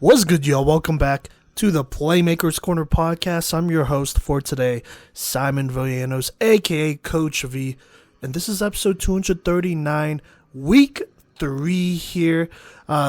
What's good, y'all? Welcome back to the Playmakers Corner podcast. I'm your host for today, Simon Villanos, aka Coach V, and this is episode 239, week 3 here.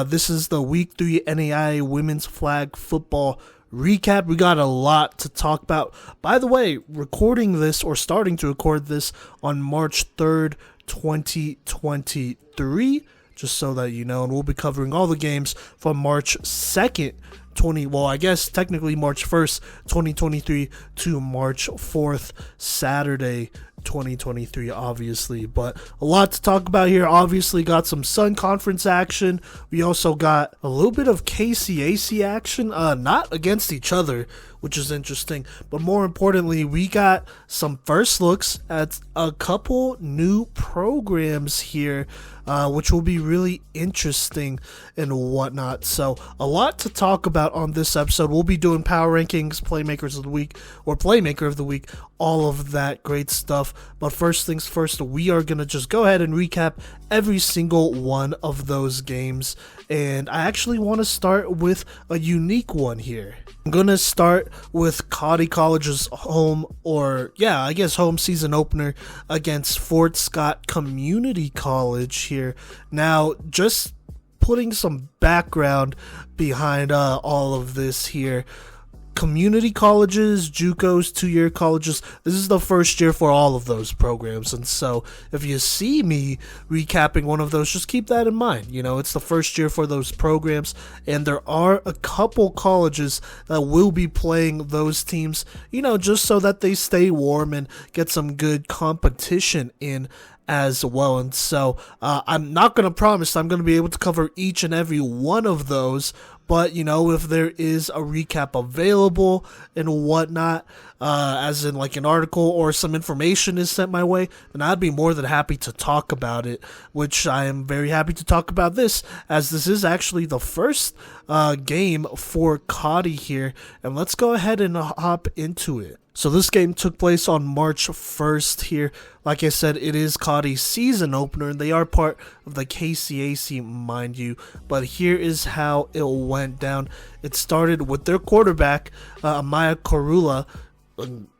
This is the week 3 NAIA women's flag football recap. We got a lot to talk about. By the way, recording this or starting to record this on March 3rd, 2023. Just so that you know, and we'll be covering all the games from March 2nd, technically March 1st, 2023 to March 4th, Saturday, 2023, obviously. But a lot to talk about here. Obviously got some Sun Conference action. We also got a little bit of KCAC action, not against each other, which is interesting, but more importantly, we got some first looks at a couple new programs here, which will be really interesting and whatnot. So a lot to talk about on this episode. We'll be doing power rankings, Playmakers of the Week, or Playmaker of the Week, all of that great stuff. But first things first, we are going to just go ahead and recap every single one of those games. And I actually want to start with a unique one here. I'm going to start with Cottey College's home season opener against Fort Scott Community College here. Now, just putting some background behind all of this here. Community colleges, JUCOs, 2-year colleges, this is the first year for all of those programs, and so if you see me recapping one of those, just keep that in mind. You know, it's the first year for those programs, and there are a couple colleges that will be playing those teams, you know, just so that they stay warm and get some good competition in as well. And so I'm not going to promise I'm going to be able to cover each and every one of those, but you know, if there is a recap available and whatnot, as in like an article or some information is sent my way, then I'd be more than happy to talk about it, which I am very happy to talk about this, as this is actually the first game for Cottey here, and let's go ahead and hop into it. So this game took place on March 1st here. Like I said, it is Cottey's season opener, and they are part of the KCAC, mind you. But here is how it went down. It started with their quarterback, Amaya Korula.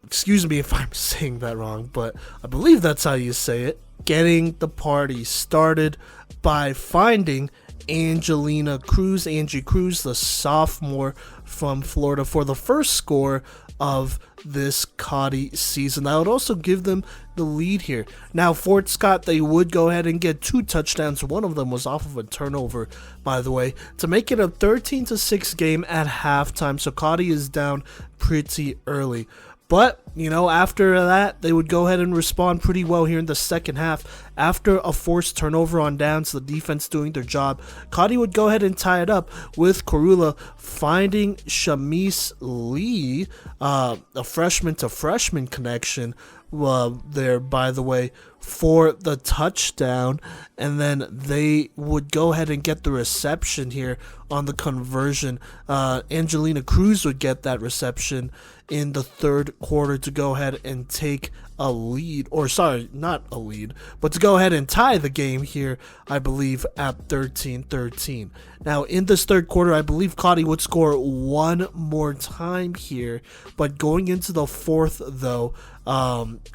Excuse me if I'm saying that wrong, but I believe that's how you say it. Getting the party started by finding Angie Cruz, the sophomore from Florida, for the first score of this Cottey season. That would also give them the lead here. Now, Fort Scott, they would go ahead and get 2 touchdowns. One of them was off of a turnover, by the way, to make it a 13-6 game at halftime. So Cottey is down pretty early. But, you know, after that, they would go ahead and respond pretty well here in the second half. After a forced turnover on downs, the defense doing their job, Cottey would go ahead and tie it up with Korula finding Shamise Lee, a freshman-to-freshman connection there, by the way, for the touchdown. And then they would go ahead and get the reception here on the conversion. Angelina Cruz would get that reception in the third quarter to go ahead and take a lead, or sorry, not a lead, but to go ahead and tie the game here, I believe, at 13-13. Now, in this third quarter, I believe Cottey would score one more time here, but going into the fourth, though,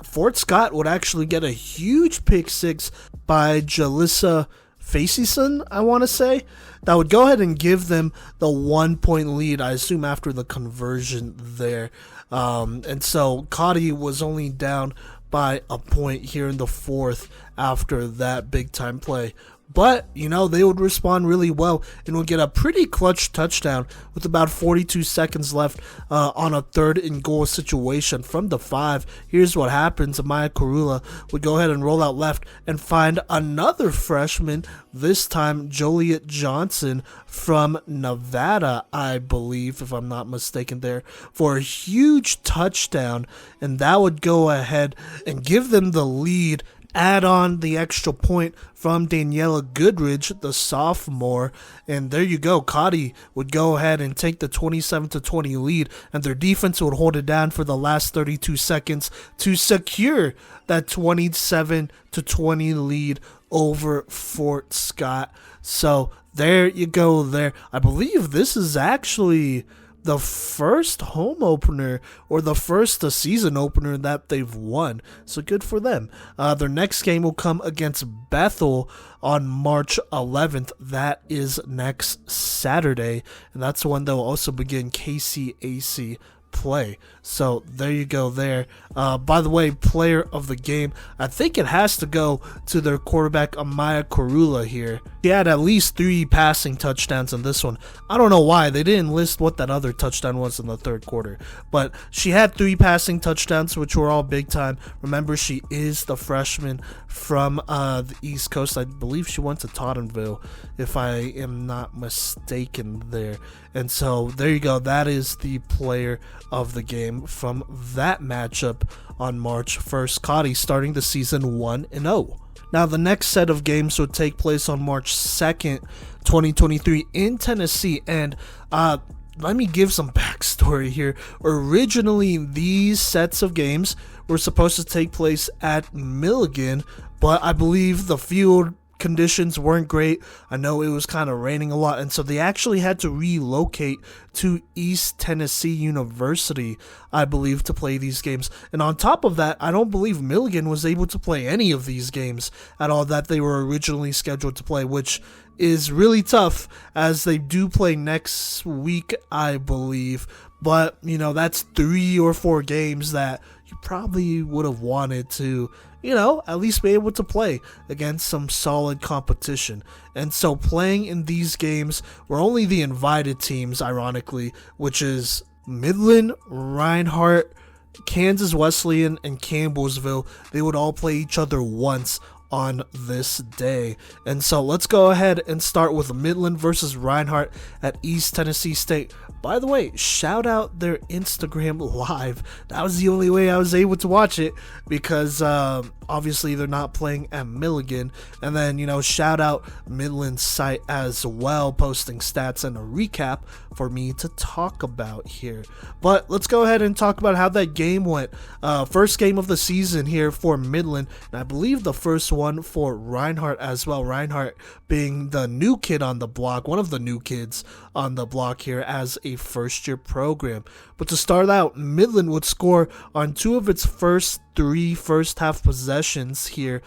Fort Scott would actually get a huge pick six by Jalissa Faceyson, I want to say, that would go ahead and give them the 1-point lead, I assume, after the conversion there. And so Cottey was only down by a point here in the fourth after that big-time play. But, you know, they would respond really well and would get a pretty clutch touchdown with about 42 seconds left on a 3rd and goal situation from the 5. Here's what happens. Amaya Korula would go ahead and roll out left and find another freshman, this time Joliet Johnson from Nevada, I believe, if I'm not mistaken there, for a huge touchdown. And that would go ahead and give them the lead. Add on the extra point from Daniela Goodridge, the sophomore, and there you go. Cottey would go ahead and take the 27-20 lead, and their defense would hold it down for the last 32 seconds to secure that 27-20 lead over Fort Scott. So there you go there. I believe this is actually the first home opener or the first season opener that they've won. So good for them. Their next game will come against Bethel on March 11th. That is next Saturday. And that's when they'll also begin KCAC play. So there you go there. By the way, player of the game, I think it has to go to their quarterback Amaya Korula here. He had at least 3 passing touchdowns in this one. I don't know why they didn't list what that other touchdown was in the third quarter, but she had 3 passing touchdowns, which were all big time. Remember, she is the freshman from the East Coast. I believe she went to Tottenville, if I am not mistaken there. And so there you go. That is the player of the game from that matchup on March 1st. Cottey starting the season 1-0. Now, the next set of games would take place on March 2nd, 2023 in Tennessee. And let me give some backstory here. Originally, these sets of games were supposed to take place at Milligan, but I believe the field conditions weren't great. I know it was kind of raining a lot, and so they actually had to relocate to East Tennessee University, I believe, to play these games. And on top of that, I don't believe Milligan was able to play any of these games at all that they were originally scheduled to play, which is really tough as they do play next week, I believe. But, you know, that's 3 or 4 games that you probably would have wanted to, you know, at least be able to play against some solid competition. And so playing in these games were only the invited teams, ironically, which is Midland, Reinhardt, Kansas Wesleyan, and Campbellsville. They would all play each other once on this day. And so let's go ahead and start with Midland versus Reinhardt at East Tennessee State. By the way, shout out their Instagram live. That was the only way I was able to watch it because obviously they're not playing at Milligan. And then, you know, shout out Midland's site as well, posting stats and a recap for me to talk about here. But let's go ahead and talk about how that game went. First game of the season here for Midland, and I believe the first one for Reinhardt as well. Reinhardt being the new kid on the block, one of the new kids on the block here as a first-year program. But to start out, Midland would score on 2 of its first 3 first-half possessions here.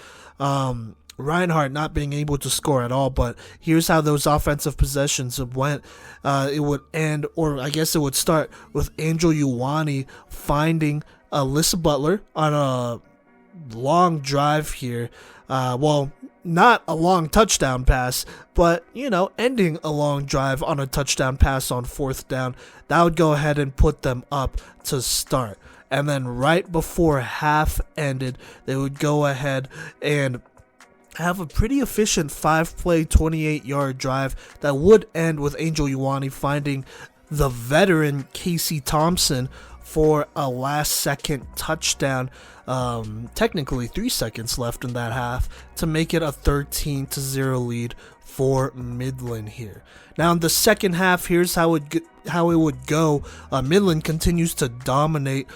Reinhardt not being able to score at all, but here's how those offensive possessions went. It would end, or I guess it would start with Angel Uwani finding Alyssa Butler on a long drive here. Well, not a long touchdown pass, but, you know, ending a long drive on a touchdown pass on 4th down. That would go ahead and put them up to start. And then right before half ended, they would go ahead and have a pretty efficient 5-play, 28-yard drive that would end with Angel Uwani finding the veteran Casey Thompson for a last-second touchdown. Technically 3 seconds left in that half to make it a 13-0 lead for Midland here. Now in the second half, here's how it would go. Midland continues to dominate.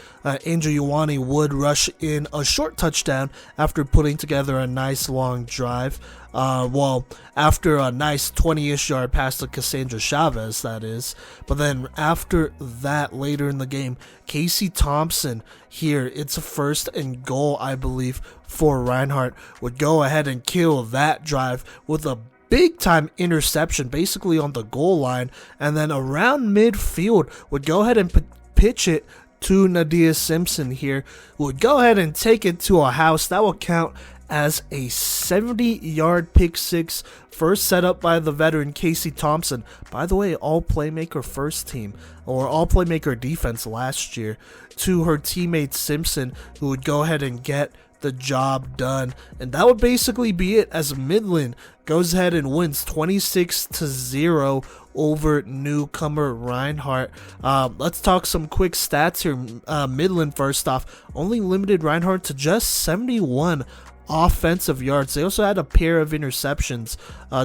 Angel Uwani would rush in a short touchdown after putting together a nice long drive. Well, after a nice 20-ish yard pass to Cassandra Chavez, that is. But then after that, later in the game, Casey Thompson here, it's a 1st and goal, I believe, for Reinhardt, would go ahead and kill that drive with a big time interception basically on the goal line, and then around midfield would go ahead and pitch it to Nadia Simpson here, who would go ahead and take it to a house. That will count as a 70-yard pick six, first set up by the veteran Casey Thompson. By the way, all Playmaker first team, or all Playmaker defense last year, to her teammate Simpson, who would go ahead and get the job done. And that would basically be it, as Midland goes ahead and wins 26-0 over newcomer Reinhardt. Let's talk some quick stats here. Midland, first off, only limited Reinhardt to just 71 offensive yards. They also had a pair of interceptions,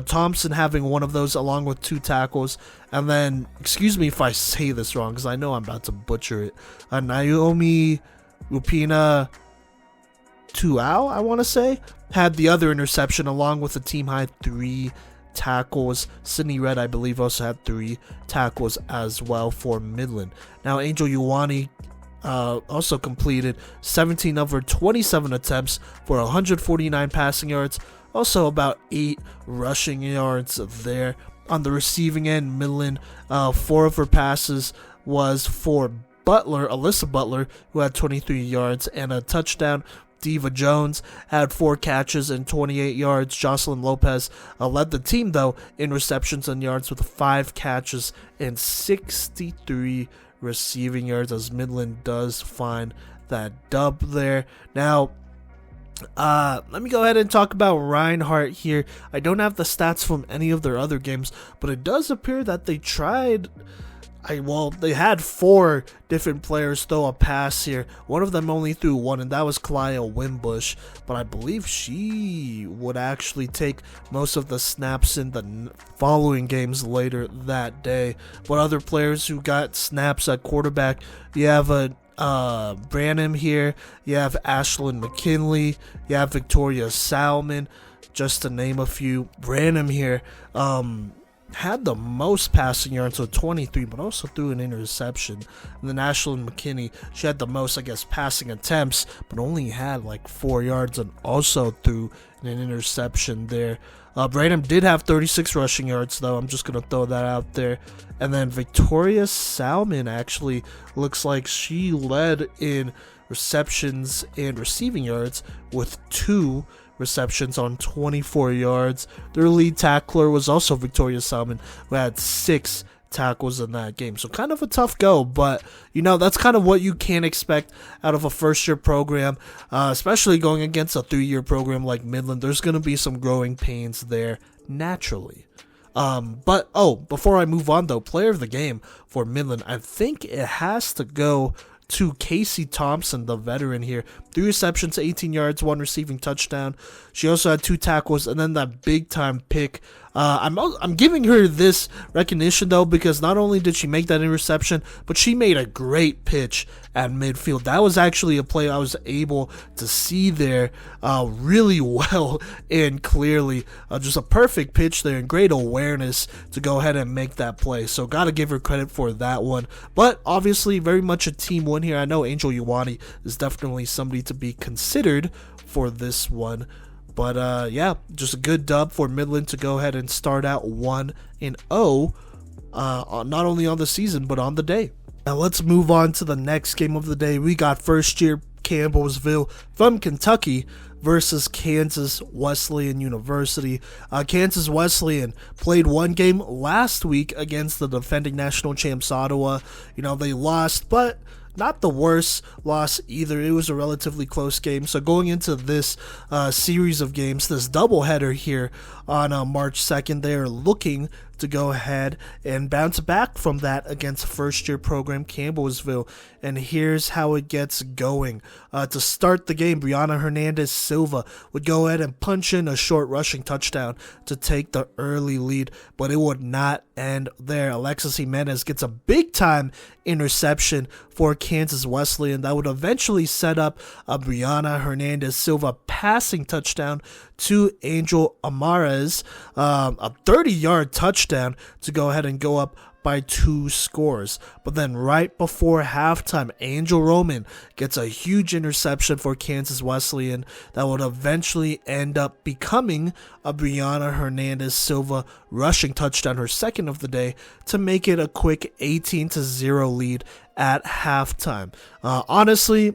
Thompson having one of those along with 2 tackles. And then, excuse me if I say this wrong, because I know I'm about to butcher it, Naomi Rupina Tuao, I want to say, had the other interception along with a team-high 3 tackles. Sydney Red, I believe, also had 3 tackles as well for Midland. Now, Angel Ioane also completed 17 of her 27 attempts for 149 passing yards, also about 8 rushing yards there. On the receiving end, Midland, 4 of her passes was for Alyssa Butler, who had 23 yards and a touchdown. Diva Jones had 4 catches and 28 yards. Jocelyn Lopez led the team, though, in receptions and yards with 5 catches and 63 receiving yards, as Midland does find that dub there. Now, let me go ahead and talk about Reinhardt here. I don't have the stats from any of their other games, but it does appear that they tried... they had 4 different players throw a pass here. One of them only threw 1, and that was Kalaya Wimbush. But I believe she would actually take most of the snaps in the following games later that day. But other players who got snaps at quarterback, you have Branham here, you have Ashlyn McKinley, you have Victoria Salmon, just to name a few. Branham here, had the most passing yards, so 23, but also threw an interception. And then Ashlyn McKinney, she had the most, passing attempts, but only had 4 yards and also threw an interception there. Branham did have 36 rushing yards, though. I'm just going to throw that out there. And then Victoria Salmon actually looks like she led in receptions and receiving yards with 2 receptions on 24 yards. Their lead tackler was also Victoria Salmon, who had 6 tackles in that game. So kind of a tough go, but that's kind of what you can expect out of a first-year program, especially going against a 3-year program like Midland. There's going to be some growing pains there naturally. But before I move on, though, player of the game for Midland, I think it has to go to Casey Thompson, the veteran here. 3 receptions, 18 yards, 1 receiving touchdown. She also had 2 tackles, and then that big-time pick. I'm giving her this recognition, though, because not only did she make that interception, but she made a great pitch at midfield. That was actually a play I was able to see there really well and clearly. Just a perfect pitch there and great awareness to go ahead and make that play. So got to give her credit for that one. But obviously, very much a team win here. I know Angel Ioane is definitely somebody to be considered for this one. But yeah, just a good dub for Midland to go ahead and start out 1-0, not only on the season, but on the day. Now let's move on to the next game of the day. We got first year Campbellsville from Kentucky versus Kansas Wesleyan University. Kansas Wesleyan played 1 game last week against the defending national champs Ottawa. They lost, but not the worst loss either. It was a relatively close game. So going into this series of games, this doubleheader here on March 2nd, they are looking to go ahead and bounce back from that against first-year program Campbellsville. And here's how it gets going. To start the game, Brianna Hernandez Silva would go ahead and punch in a short rushing touchdown to take the early lead, but it would not end there. Alexis Jimenez gets a big-time interception for Kansas Wesleyan that would eventually set up a Brianna Hernandez Silva passing touchdown to Angel Amares, a 30-yard touchdown to go ahead and go up by 2 scores. But then right before halftime, Angel Roman gets a huge interception for Kansas Wesleyan that would eventually end up becoming a Brianna Hernandez Silva rushing touchdown, her second of the day, to make it a quick 18-0 lead at halftime. Honestly,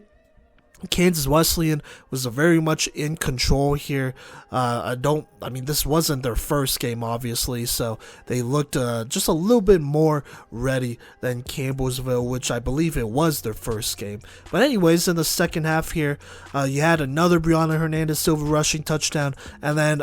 Kansas Wesleyan was very much in control here. This wasn't their first game, obviously, so they looked just a little bit more ready than Campbellsville, which I believe it was their first game. But anyways, in the second half here, you had another Brianna Hernandez Silva rushing touchdown, and then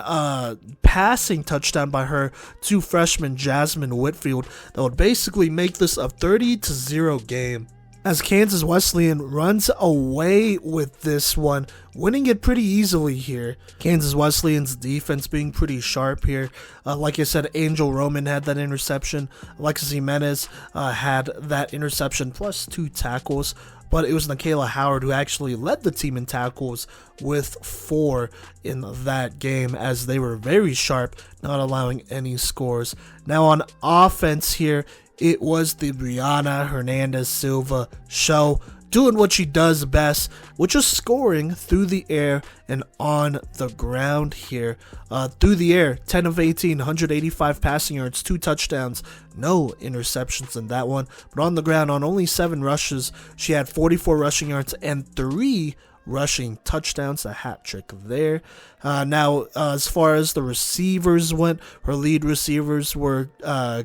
passing touchdown by her to freshman Jasmine Whitfield that would basically make this a 30-0 game, as Kansas Wesleyan runs away with this one, winning it pretty easily here. Kansas Wesleyan's defense being pretty sharp here. Like I said, Angel Roman had that interception. Alexis Jimenez had that interception plus 2 tackles. but it was Nikayla Howard who actually led the team in tackles with 4 in that game, as they were very sharp, not allowing any scores. Now on offense here, it was the Brianna Hernandez Silva show, doing what she does best, which is scoring through the air and on the ground here. Through the air, 10 of 18, 185 passing yards, 2 touchdowns, no interceptions in that one. But on the ground, on only 7 rushes, she had 44 rushing yards and 3 rushing touchdowns, a hat trick there. Now, as far as the receivers went, her lead receivers were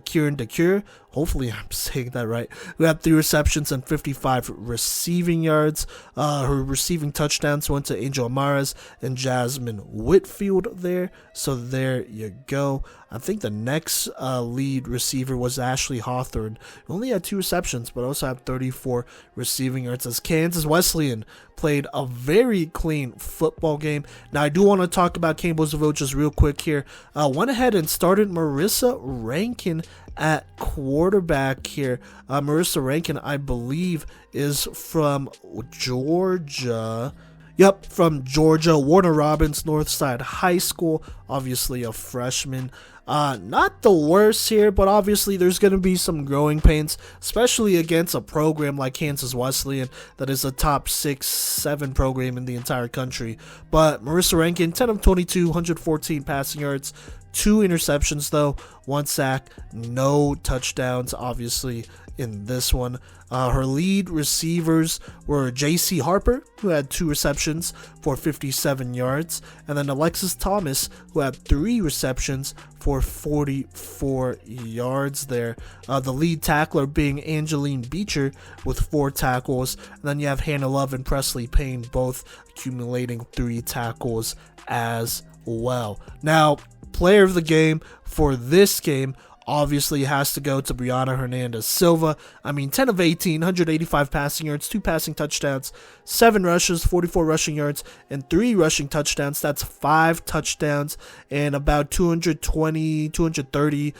Kieran DeCure, hopefully I'm saying that right, who had 3 receptions and 55 receiving yards. Her receiving touchdowns went to Angel Amaras and Jasmine Whitfield there, so there you go. I think the next lead receiver was Ashley Hawthorne, who only had 2 receptions, but also had 34 receiving yards, as Kansas Wesleyan played a very clean football game. Now, I do want to talk about Campbellsville just real quick here. Went ahead and started Marissa Rankin at quarterback here. Marissa Rankin, I believe, is from Georgia. Yep, from Georgia, Warner Robins Northside High School, obviously a freshman. Not the worst here, but obviously there's going to be some growing pains, especially against a program like Kansas Wesleyan that is a top 6-7 program in the entire country. But Marissa Rankin, 10 of 22, 114 passing yards, 2 interceptions though, 1 sack, no touchdowns obviously in this one. Her lead receivers were JC Harper, who had 2 receptions for 57 yards, and then Alexis Thomas, who had 3 receptions for 44 yards there. The lead tackler being Angeline Beecher with 4 tackles, and then you have Hannah Love and Presley Payne both accumulating 3 tackles as well. Now, player of the game for this game obviously has to go to Brianna Hernandez Silva. I mean, 10 of 18, 185 passing yards, 2 passing touchdowns, 7 rushes, 44 rushing yards, and 3 rushing touchdowns. That's 5 touchdowns and about 230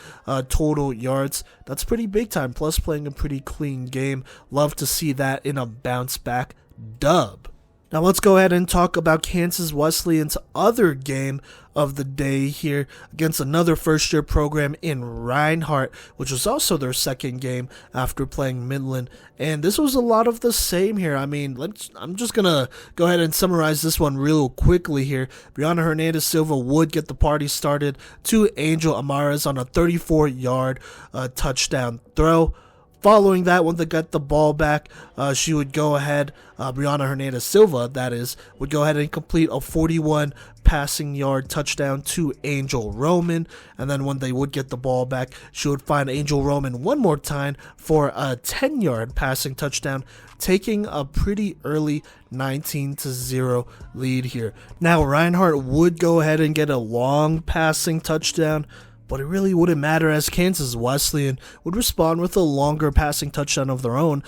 total yards. That's pretty big time, plus playing a pretty clean game. Love to see that in a bounce back dub. Now let's go ahead and talk about Kansas Wesleyan's other game of the day here against another first-year program in Reinhardt, which was also their second game after playing Midland. And this was a lot of the same here. I mean, I'm just going to go ahead and summarize this one real quickly here. Brianna Hernandez Silva would get the party started to Angel Amaras on a 34-yard touchdown throw. Following that, when they got the ball back, she would go ahead, Brianna Hernandez Silva, that is, would go ahead and complete a 41 passing yard touchdown to Angel Roman. And then when they would get the ball back, she would find Angel Roman one more time for a 10-yard passing touchdown, taking a pretty early 19-0 lead here. Now, Reinhardt would go ahead and get a long passing touchdown, but it really wouldn't matter, as Kansas Wesleyan would respond with a longer passing touchdown of their own,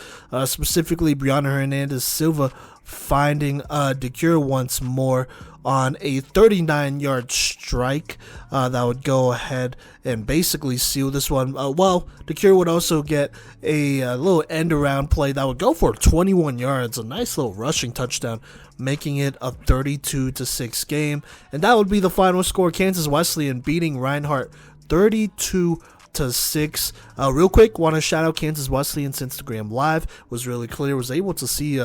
specifically Brianna Hernandez Silva finding DeCure once more on a 39-yard strike that would go ahead and basically seal this one. DeCure would also get a little end-around play that would go for 21 yards, a nice little rushing touchdown, making it a 32-6 game. And that would be the final score, Kansas Wesleyan beating Reinhardt 32-6. Real quick, want to shout out Kansas Wesleyan's Instagram Live. Was really clear. Was able to see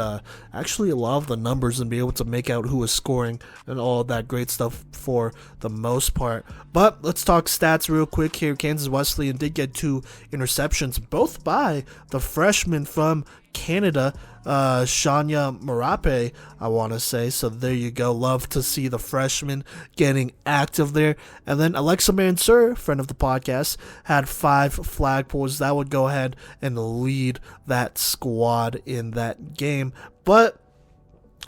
actually a lot of the numbers and be able to make out who was scoring and all of that great stuff for the most part. But let's talk stats real quick here. Kansas Wesleyan did get 2 interceptions, both by the freshman from Canada, Shania Marape, I want to say. So there you go. Love to see the freshman getting active there. And then Alexa Mansur, friend of the podcast, had 5 flag pulls. That would go ahead and lead that squad in that game. But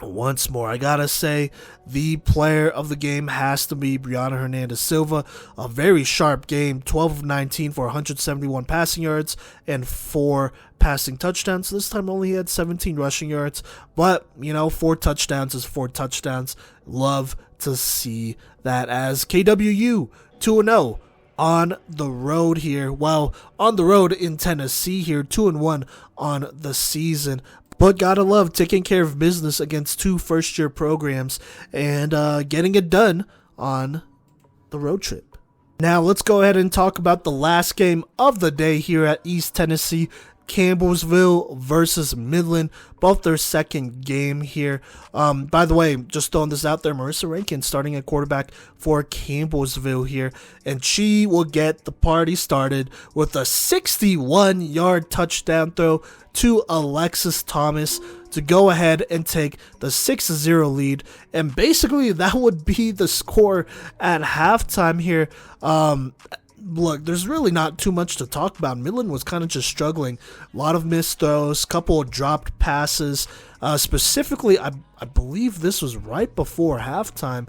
once more, I gotta say, the player of the game has to be Brianna Hernandez Silva. A very sharp game, 12 of 19 for 171 passing yards and 4 passing touchdowns. So this time only had 17 rushing yards, but 4 touchdowns is 4 touchdowns. Love to see that, as KWU 2-0 on the road here. Well, on the road in Tennessee here, 2-1 on the season. But gotta love taking care of business against two first-year programs and getting it done on the road trip. Now let's go ahead and talk about the last game of the day here at East Tennessee. Campbellsville versus Midland, both their second game here. By the way, just throwing this out there, Marissa Rankin starting at quarterback for Campbellsville here, and she will get the party started with a 61-yard touchdown throw to Alexis Thomas to go ahead and take the 6-0 lead, and basically that would be the score at halftime here. Look, there's really not too much to talk about. Midland was kind of just struggling. A lot of missed throws, couple of dropped passes. Specifically, I believe this was right before halftime.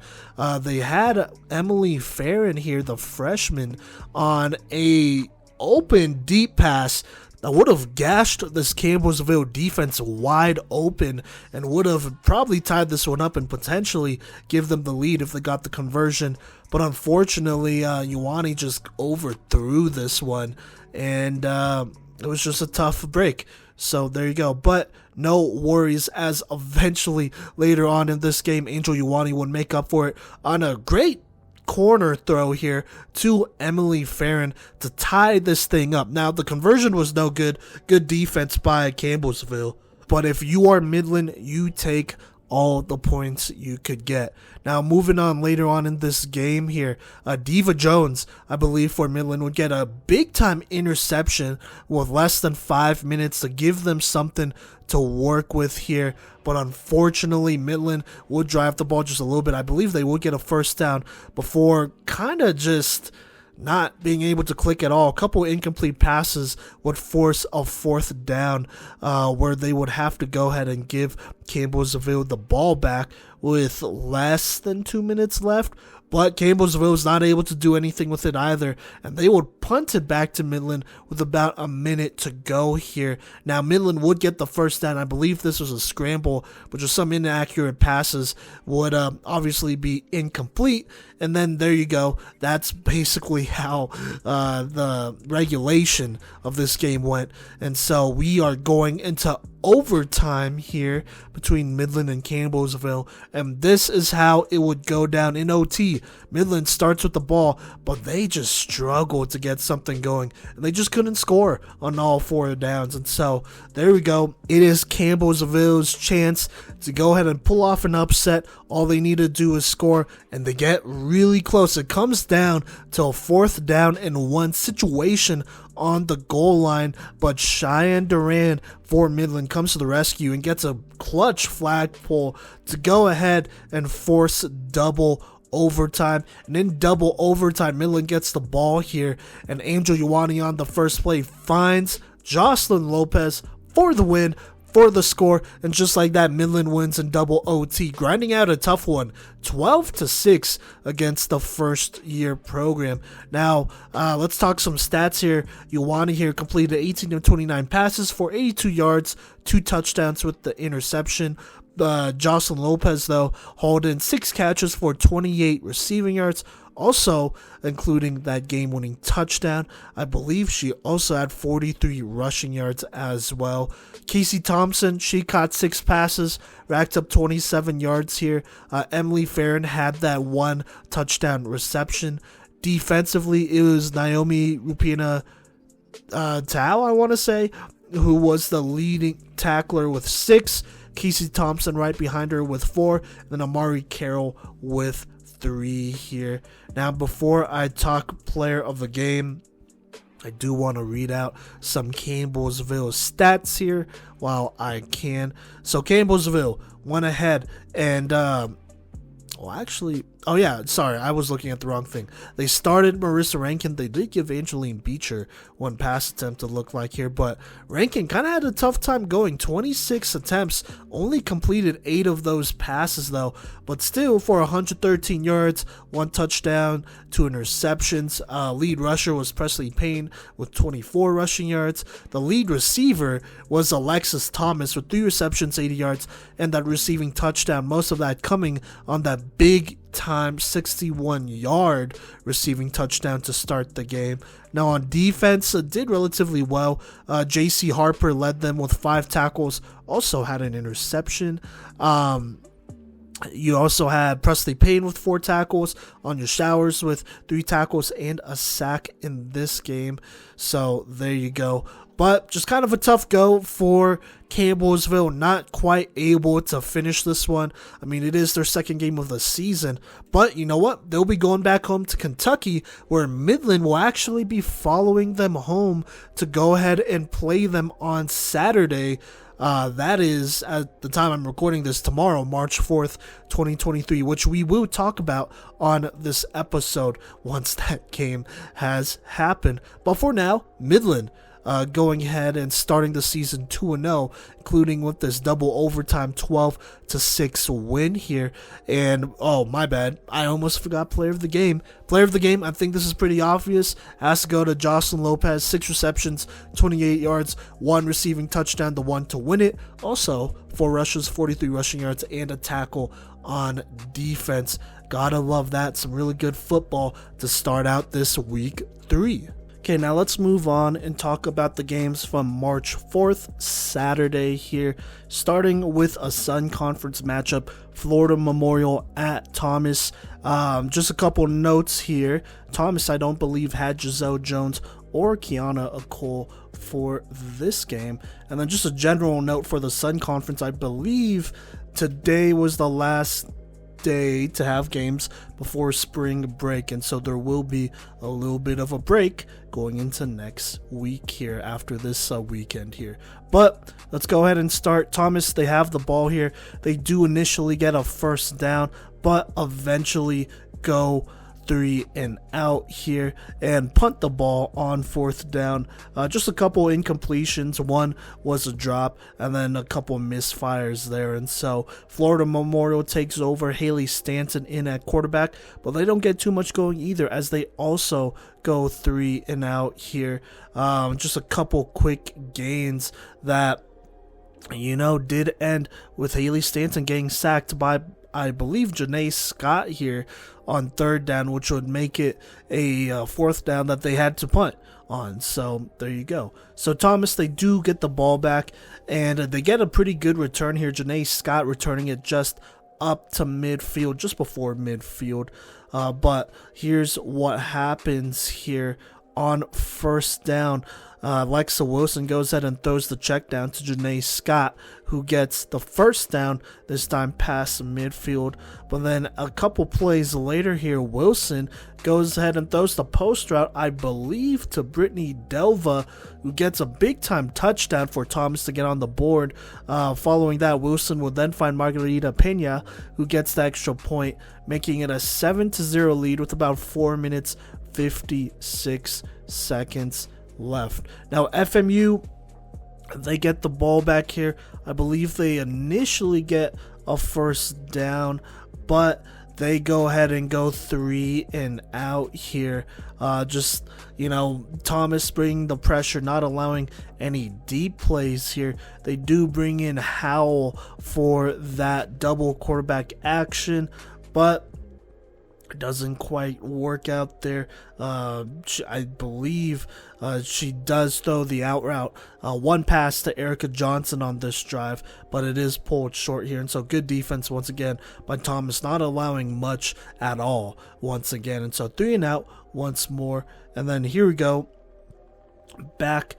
They had Emily Farron here, the freshman, on a open deep pass that would have gashed this Campbellsville defense wide open and would have probably tied this one up and potentially give them the lead if they got the conversion. But unfortunately, Ioane just overthrew this one, and it was just a tough break. So there you go. But no worries, as eventually later on in this game, Angel Ioane would make up for it on a great corner throw here to Emily Farron to tie this thing up. Now, the conversion was no good. Good defense by Campbellsville. But if you are Midland, you take all the points you could get. Now, moving on later on in this game here, Diva Jones, I believe for Midland, would get a big-time interception with less than 5 minutes to give them something to work with here. But unfortunately, Midland would drive the ball just a little bit. I believe they would get a first down before kind of just not being able to click at all. A couple incomplete passes would force a fourth down where they would have to go ahead and give Campbellsville the ball back with less than 2 minutes left. But Campbellsville was not able to do anything with it either, and they would punt it back to Midland with about a minute to go here. Now, Midland would get the first down. I believe this was a scramble, but just some inaccurate passes would obviously be incomplete. And then there you go. That's basically how the regulation of this game went. And so we are going into overtime here between Midland and Campbellsville, and this is how it would go down in OT. Midland starts with the ball, but they just struggled to get something going, and they just couldn't score on all four downs. And so there we go. It is Campbellsville's chance to go ahead and pull off an upset. All they need to do is score, and they get really close. It comes down to a 4th down and 1 situation on the goal line, but Cheyenne Duran for Midland comes to the rescue and gets a clutch flag pull to go ahead and force double overtime. And in double overtime, Midland gets the ball here, and Angel Ioane on the first play finds Jocelyn Lopez for the win, for the score, and just like that, Midland wins in double OT, grinding out a tough one, 12-6 against the first-year program. Now, let's talk some stats here. Ioane here completed 18 of 29 passes for 82 yards, 2 touchdowns with the interception. Jocelyn Lopez, though, hauled in 6 catches for 28 receiving yards, also including that game-winning touchdown. I believe she also had 43 rushing yards as well. Casey Thompson, she caught 6 passes, racked up 27 yards here. Emily Farron had that 1 touchdown reception. Defensively, it was Naomi Rupina Tao, I want to say, who was the leading tackler with 6. Casey Thompson right behind her with 4, and then Amari Carroll with 3 here. Now, before I talk player of the game, I do want to read out some Campbellsville stats here while I can. So Campbellsville went ahead and I was looking at the wrong thing. They started Marissa Rankin. They did give Angeline Beecher 1 pass attempt to look like here, but Rankin kind of had a tough time going. 26 attempts, only completed 8 of those passes though, but still for 113 yards, 1 touchdown, 2 interceptions. Lead rusher was Presley Payne with 24 rushing yards. The lead receiver was Alexis Thomas with 3 receptions, 80 yards, and that receiving touchdown, most of that coming on that big time 61-yard receiving touchdown to start the game. Now on defense, did relatively well. J.C. Harper led them with 5 tackles, also had an interception. You also had Presley Payne with 4 tackles, Anya Showers with 3 tackles and a sack in this game. So there you go. But just kind of a tough go for Campbellsville, not quite able to finish this one. I mean, it is their second game of the season, but you know what? They'll be going back home to Kentucky, where Midland will actually be following them home to go ahead and play them on Saturday. That is, at the time I'm recording this, tomorrow, March 4th, 2023, which we will talk about on this episode once that game has happened. But for now, Midland going ahead and starting the season 2-0, including with this double overtime 12-6 win here. And oh, my bad, I almost forgot player of the game. Player of the game, I think this is pretty obvious, has to go to Jocelyn Lopez. 6 receptions, 28 yards, 1 receiving touchdown, the one to win it. Also 4 rushes, 43 rushing yards, and a tackle on defense. Gotta love that. Some really good football to start out this week 3. Okay, now let's move on and talk about the games from March 4th, Saturday here, starting with a Sun Conference matchup, Florida Memorial at Thomas. Just a couple notes here. Thomas, I don't believe, had Giselle Jones or Kiana Akol for this game. And then just a general note for the Sun Conference, I believe today was the last day to have games before spring break, and so there will be a little bit of a break going into next week here after this weekend here. But let's go ahead and start. Thomas, they have the ball here. They do initially get a first down, but eventually go 3 and out here and punt the ball on 4th down. Just a couple incompletions. One was a drop and then a couple misfires there. And so Florida Memorial takes over. Haley Stanton in at quarterback, but they don't get too much going either as they also go 3 and out here. Just a couple quick gains that, you know, did end with Haley Stanton getting sacked by, I believe, Janae Scott here on 3rd down, which would make it a 4th down that they had to punt on. So there you go. So Thomas, they do get the ball back, and they get a pretty good return here. Janae Scott returning it just up to midfield, just before midfield. But here's what happens here on 1st down. Alexa Wilson goes ahead and throws the check down to Janae Scott, who gets the 1st down, this time past midfield. But then a couple plays later here, Wilson goes ahead and throws the post route, I believe, to Brittany Delva, who gets a big-time touchdown for Thomas to get on the board. Following that, Wilson will then find Margarita Pena, who gets the extra point, making it a 7-0 lead with about 4 minutes, 56 seconds left. Now FMU, they get the ball back here. I believe they initially get a 1st down, but they go ahead and go 3 and out here. Just, you know, Thomas bringing the pressure, not allowing any deep plays here. They do bring in Howell for that double quarterback action, but it doesn't quite work out there. I believe she does throw the out route. One pass to Erica Johnson on this drive, but it is pulled short here. And so good defense once again by Thomas, not allowing much at all once again. And so 3 and out once more. And then here we go. Back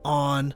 on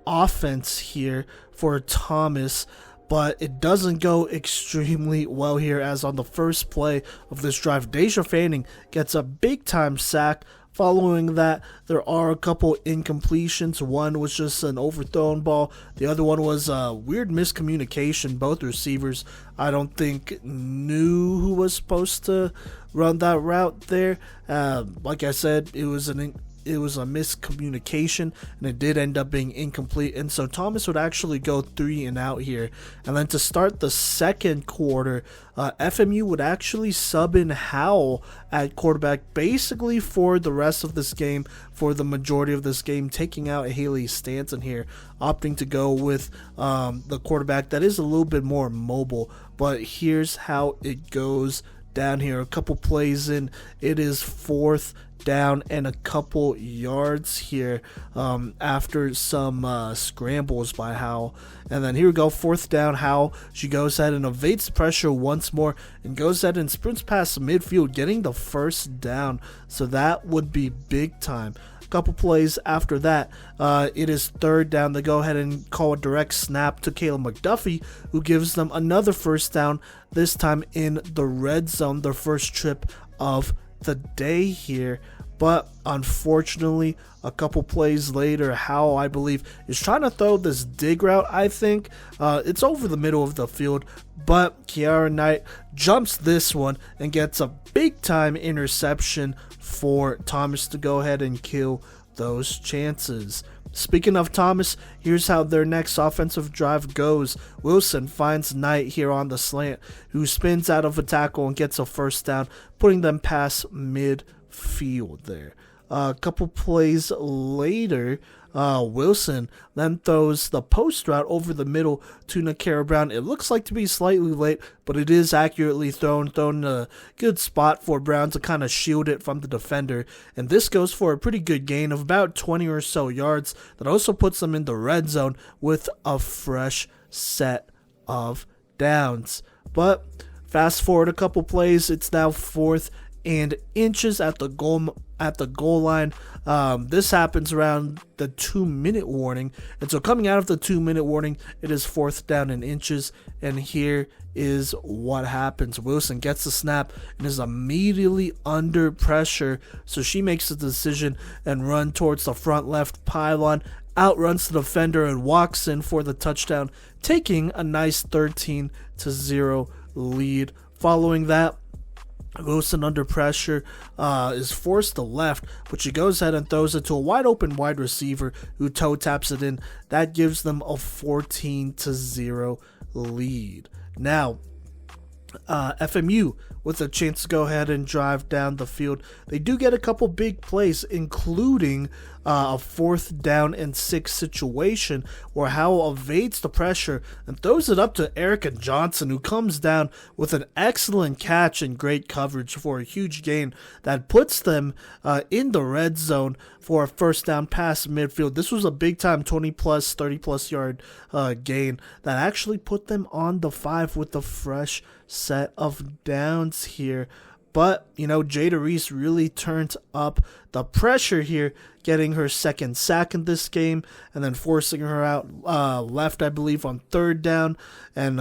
offense here for Thomas. But it doesn't go extremely well here, as on the first play of this drive, Deja Fanning gets a big-time sack. Following that, there are a couple incompletions. One was just an overthrown ball. The other one was a weird miscommunication. Both receivers, I don't think, knew who was supposed to run that route there. Like I said, it was a miscommunication, and it did end up being incomplete. And so Thomas would actually go 3 and out here. And then to start the second quarter, FMU would actually sub in Howell at quarterback basically for the rest of this game, for the majority of this game, taking out Haley Stanton here, opting to go with the quarterback that is a little bit more mobile. But here's how it goes down here. A couple plays in, it is 4th down and a couple yards here after some scrambles by Howell. And then here we go, 4th down. Howell, she goes ahead and evades pressure once more and goes ahead and sprints past midfield, getting the 1st down. So that would be big time. Couple plays after that, it is 3rd down. They go ahead and call a direct snap to Kayla McDuffie, who gives them another 1st down, this time in the red zone, their first trip of the day here. But unfortunately, a couple plays later, Howell, I believe, is trying to throw this dig route. I think it's over the middle of the field, but Kiara Knight jumps this one and gets a big time interception for Thomas to go ahead and kill those chances. Speaking of Thomas, here's how their next offensive drive goes. Wilson finds Knight here on the slant, who spins out of a tackle and gets a 1st down, putting them past midfield there. A couple plays later, Wilson then throws the post route over the middle to Nakara Brown. It looks like to be slightly late, but it is accurately thrown in a good spot for Brown to kind of shield it from the defender. And this goes for a pretty good gain of about 20 or so yards. That also puts them in the red zone with a fresh set of downs. But fast forward a couple plays, it's now 4th and inches at the goal line. This happens around the 2-minute warning, and so coming out of the 2-minute warning, it is 4th down and inches. And here is what happens. Wilson gets the snap and is immediately under pressure, so she makes the decision and run towards the front left pylon, outruns the defender and walks in for the touchdown, taking a nice 13-0 lead. Following that, Wilson under pressure is forced to left, but she goes ahead and throws it to a wide open wide receiver who toe taps it in. That gives them a 14-0 lead. Now, FMU with a chance to go ahead and drive down the field. They do get a couple big plays, including a 4th down and 6 situation where Howell evades the pressure and throws it up to Erica Johnson, who comes down with an excellent catch and great coverage for a huge gain that puts them in the red zone for a 1st down past midfield. This was a big time 20+, 30+ yard gain that actually put them on the 5 with a fresh set of downs here. But, Jada Reese really turned up the pressure here, getting her 2nd sack in this game and then forcing her out left, I believe, on 3rd down. And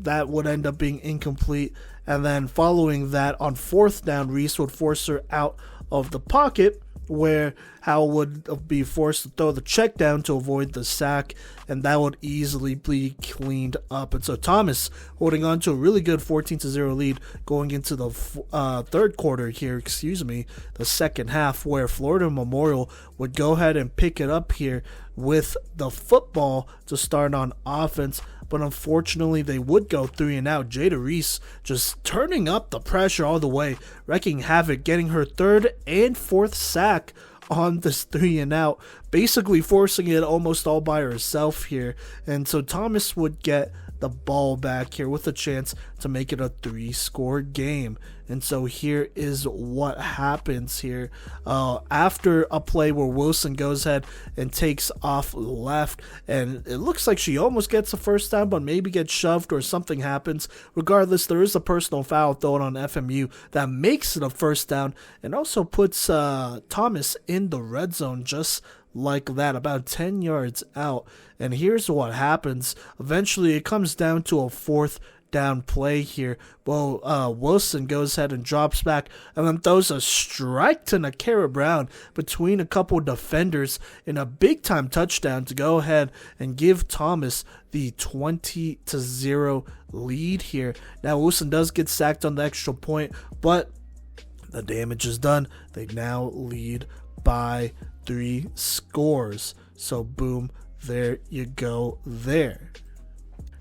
that would end up being incomplete. And then following that, on 4th down, Reese would force her out of the pocket, where Howell would be forced to throw the check down to avoid the sack, and that would easily be cleaned up. And so Thomas holding on to a really good 14-0 lead going into the 3rd quarter here, the second half, where Florida Memorial would go ahead and pick it up here with the football to start on offense. But unfortunately, they would go 3 and out. Jada Reese just turning up the pressure all the way, wreaking havoc, getting her 3rd and 4th sack on this 3 and out, basically forcing it almost all by herself here. And so Thomas would get the ball back here with a chance to make it a 3-score game. And so here is what happens here. After a play where Wilson goes ahead and takes off left, and it looks like she almost gets a 1st down, but maybe gets shoved or something happens. Regardless, there is a personal foul thrown on FMU that makes it a 1st down and also puts Thomas in the red zone just like that, about 10 yards out. And here's what happens. Eventually, it comes down to a 4th down play here. Well, Wilson goes ahead and drops back and then throws a strike to Nakara Brown between a couple defenders in a big time touchdown to go ahead and give Thomas the 20-0 lead here. Now, Wilson does get sacked on the extra point, but the damage is done. They now lead by 3 scores. So boom, there you go there.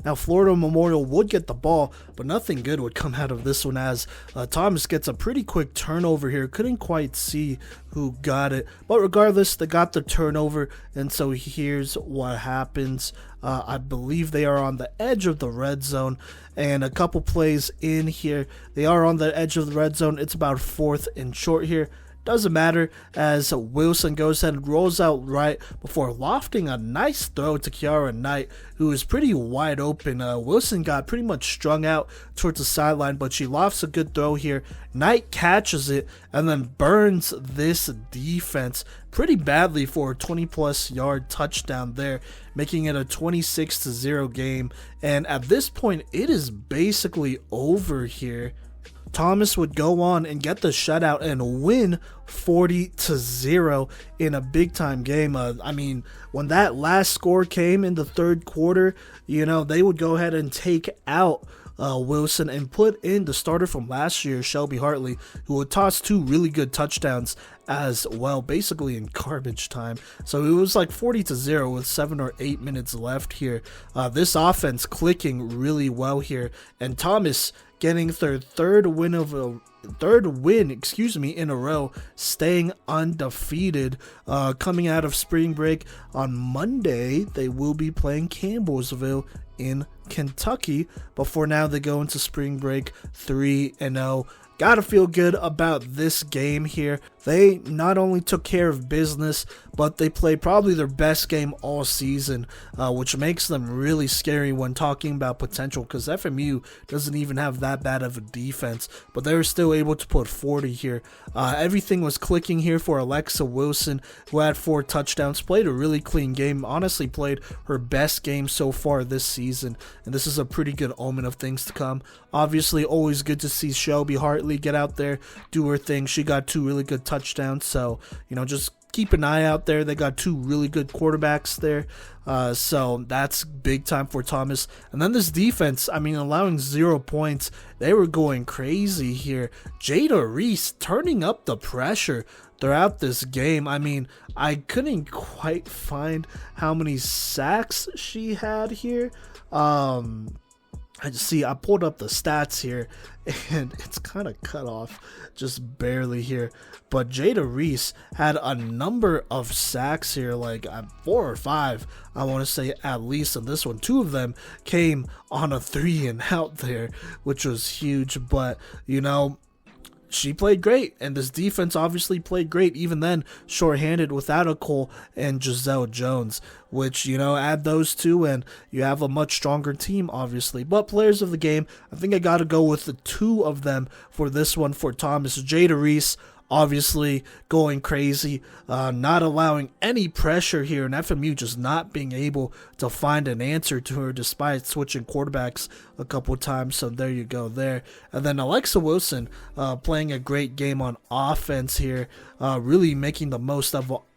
Now, Florida Memorial would get the ball, but nothing good would come out of this one as Thomas gets a pretty quick turnover here. Couldn't quite see who got it, but regardless, they got the turnover, and so here's what happens. I believe they are on the edge of the red zone, and a couple plays in here, they are on the edge of the red zone. It's about 4th and short here. Doesn't matter as Wilson goes ahead and rolls out right before lofting a nice throw to Kiara Knight, who is pretty wide open. Wilson got pretty much strung out towards the sideline, but she lofts a good throw here. Knight catches it and then burns this defense pretty badly for a 20-plus yard touchdown there, making it a 26-0 game. And at this point, it is basically over here. Thomas would go on and get the shutout and win 40-0 in a big time game. I mean, when that last score came in the third quarter, you know, they would go ahead and take out Wilson and put in the starter from last year, Shelby Hartley, who would toss 2 really good touchdowns as well, basically in garbage time. So it was like 40-0 with 7 or 8 minutes left here. This offense clicking really well here, and Thomas getting their third win in a row, staying undefeated. Coming out of spring break on Monday, they will be playing Campbellsville in Kentucky, but for now they go into spring break 3-0. Gotta feel good about this game here. They not only took care of business, but they played probably their best game all season, which makes them really scary when talking about potential, because FMU doesn't even have that bad of a defense, but they were still able to put 40 here. Everything was clicking here for Alexa Wilson, who had 4 touchdowns, played a really clean game, honestly played her best game so far this season, and this is a pretty good omen of things to come. Obviously, always good to see Shelby Hartley get out there, do her thing. She got 2 really good touchdowns, so, you know, just keep an eye out there. They got 2 really good quarterbacks there, so that's big time for Thomas. And then this defense, I mean, allowing 0 points, they were going crazy here. Jada Reese turning up the pressure throughout this game. I mean, I couldn't quite find how many sacks she had here. I pulled up the stats here, and it's kind of cut off just barely here. But Jada Reese had a number of sacks here, like 4 or 5, I want to say at least. And this one, 2 of them came on a 3 and out there, which was huge. But, you know, she played great, and this defense obviously played great, even then shorthanded without a Cole and Giselle Jones, which, you know, add those 2 and you have a much stronger team, obviously. But players of the game, I think I got to go with the 2 of them for this one for Thomas. Jada Reese, obviously going crazy, not allowing any pressure here, and FMU just not being able to find an answer to her despite switching quarterbacks a couple times. So there you go there. And then Alexa Wilson playing a great game on offense here, really making the most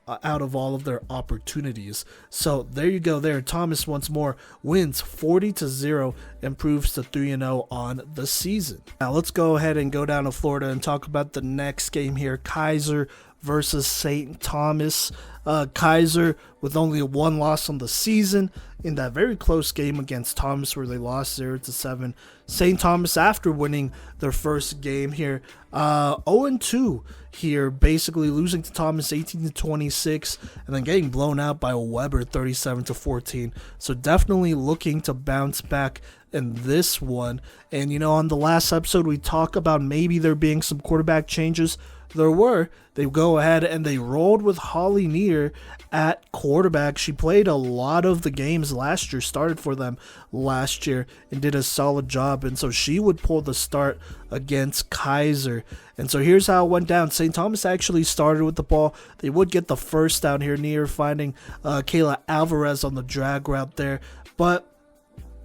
out of all of their opportunities. So there you go there. Thomas once more wins 40-0, improves to 3-0 on the season. Now let's go ahead and go down to Florida and talk about the next game here. Keiser versus St. Thomas. Keiser with only 1 loss on the season in that very close game against Thomas where they lost 0-7. St. Thomas, after winning their first game here, 0-2 here, basically losing to Thomas 18-26 and then getting blown out by Weber 37-14. So definitely looking to bounce back in this one. And, you know, on the last episode we talked about maybe there being some quarterback changes. There were. They go ahead and they rolled with Holly Neer at quarterback. She played a lot of the games last year, started for them last year, and did a solid job. And so she would pull the start against Keiser. And so here's how it went down. St. Thomas actually started with the ball. They would get the first down here, Neer finding Kayla Alvarez on the drag route there. But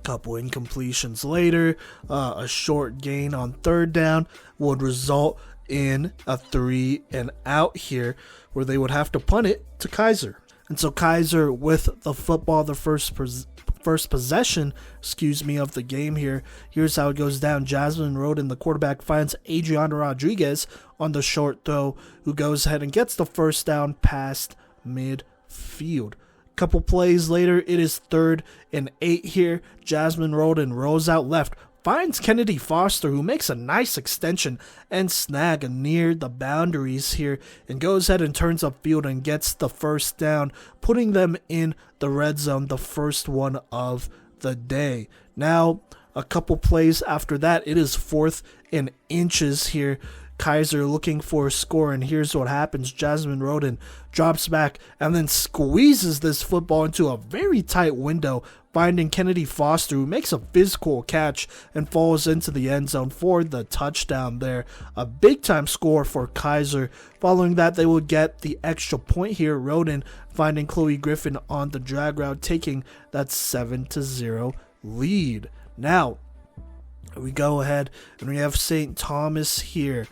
couple incompletions later, a short gain on 3rd down would result in a 3 and out here where they would have to punt it to Keiser. And so Keiser with the football, the first possession, of the game here. Here's how it goes down. Jasmine Roden, the quarterback, finds Adriana Rodriguez on the short throw, who goes ahead and gets the first down past midfield. Couple plays later, it is 3rd and 8 here. Jasmine Roden rolls out left, finds Kennedy Foster, who makes a nice extension and snag near the boundaries here, and goes ahead and turns upfield and gets the first down, putting them in the red zone, the first one of the day. Now, a couple plays after that, it is 4th and inches here. Keiser looking for a score, and here's what happens. Jasmine Roden drops back and then squeezes this football into a very tight window, finding Kennedy Foster, who makes a physical catch and falls into the end zone for the touchdown there. A big-time score for Keiser. Following that, they will get the extra point here. Roden finding Chloe Griffin on the drag route, taking that 7-0 lead. Now, we go ahead and we have St. Thomas here.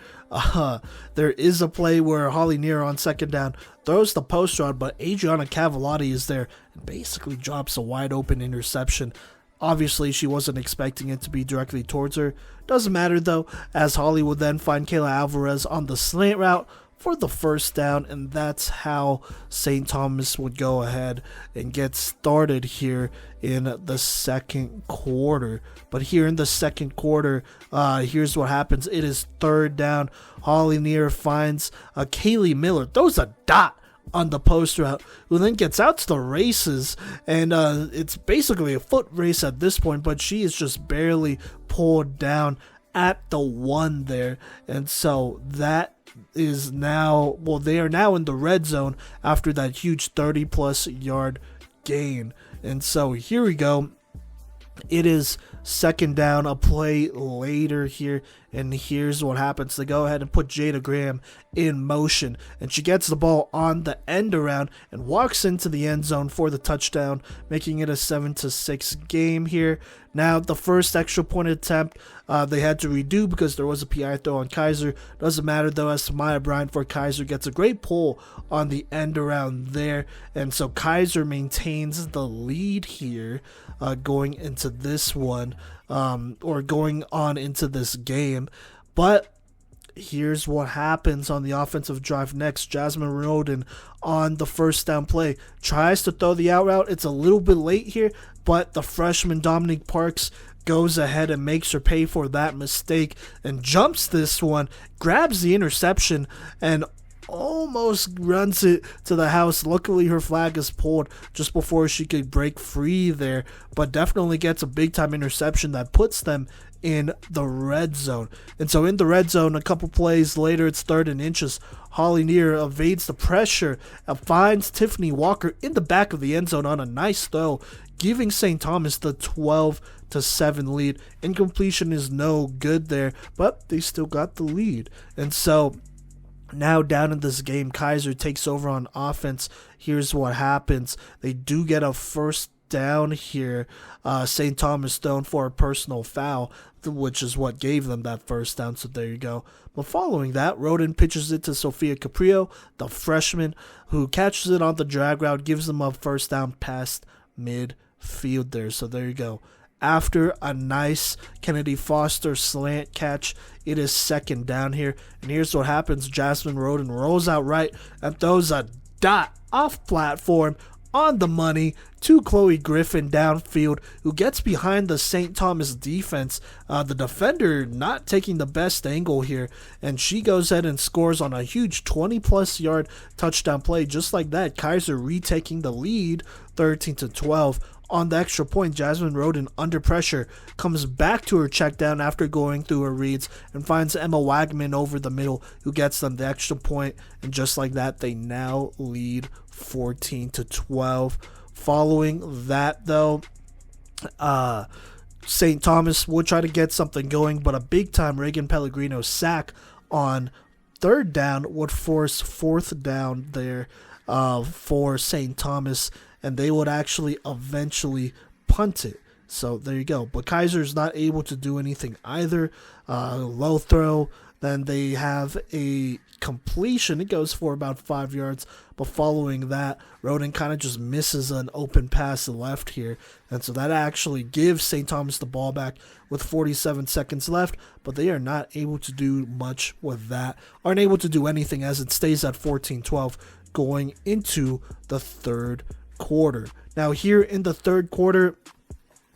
There is a play where Holly Neer on second down throws the post route, but Adriana Cavallati is there and basically drops a wide open interception. Obviously, she wasn't expecting it to be directly towards her. Doesn't matter though, as Holly would then find Kayla Alvarez on the slant route for the first down, and that's how St. Thomas would go ahead and get started here in the second quarter. But here in the second quarter, here's what happens. It is 3rd down. Holly Neer finds Kaylee Miller, throws a dot on the post route, who then gets out to the races, and it's basically a foot race at this point, but she is just barely pulled down at the 1 there, and so that is now, well, they are now in the red zone after that huge 30-plus yard gain. And so here we go. It is 2nd down, a play later here, and here's what happens. They go ahead and put Jada Graham in motion, and she gets the ball on the end around and walks into the end zone for the touchdown, making it a 7-6 game here. Now, the first extra point attempt they had to redo because there was a PI throw on Keiser. Doesn't matter though, as Maya Bryant for Keiser gets a great pull on the end around there, and so Keiser maintains the lead here going into this one, or going on into this game. But here's what happens on the offensive drive next. Jasmine Roden on the first down play tries to throw the out route. It's a little bit late here, but the freshman Dominique Parks goes ahead and makes her pay for that mistake and jumps this one, grabs the interception, and almost runs it to the house. Luckily, her flag is pulled just before she could break free there, but definitely gets a big-time interception that puts them in the red zone. And so in the red zone, a couple plays later, it's 3rd and inches. Holly Neer evades the pressure and finds Tiffany Walker in the back of the end zone on a nice throw, giving St. Thomas the 12-7 lead. Incompletion is no good there, but they still got the lead. And so now down in this game, Keiser takes over on offense. Here's what happens. They do get a first down here. St. Thomas thrown for a personal foul, which is what gave them that first down, so there you go. But following that, Roden pitches it to Sophia Caprio, the freshman, who catches it on the drag route, gives them a first down past midfield there, so there you go. After a nice Kennedy Foster slant catch, it is 2nd down here, and here's what happens. Jasmine Roden rolls out right and throws a dot off platform on the money to Chloe Griffin downfield, who gets behind the St. Thomas defense. The defender not taking the best angle here, and she goes ahead and scores on a huge 20-plus yard touchdown play. Just like that, Keiser retaking the lead 13-12. On the extra point, Jasmine Roden, under pressure, comes back to her check down after going through her reads and finds Emma Wagman over the middle, who gets them the extra point. And just like that, they now lead 14-12. Following that, though, St. Thomas would try to get something going, but a big-time Reagan Pellegrino sack on 3rd down would force 4th down there for St. Thomas, and they would actually eventually punt it. So there you go. But Keiser's not able to do anything either. Low throw. Then they have a completion. It goes for about 5 yards. But following that, Roden kind of just misses an open pass to the left here. And so that actually gives St. Thomas the ball back with 47 seconds left. But they are not able to do much with that. Aren't able to do anything as it stays at 14-12 going into the 3rd quarter. Now here in the third quarter,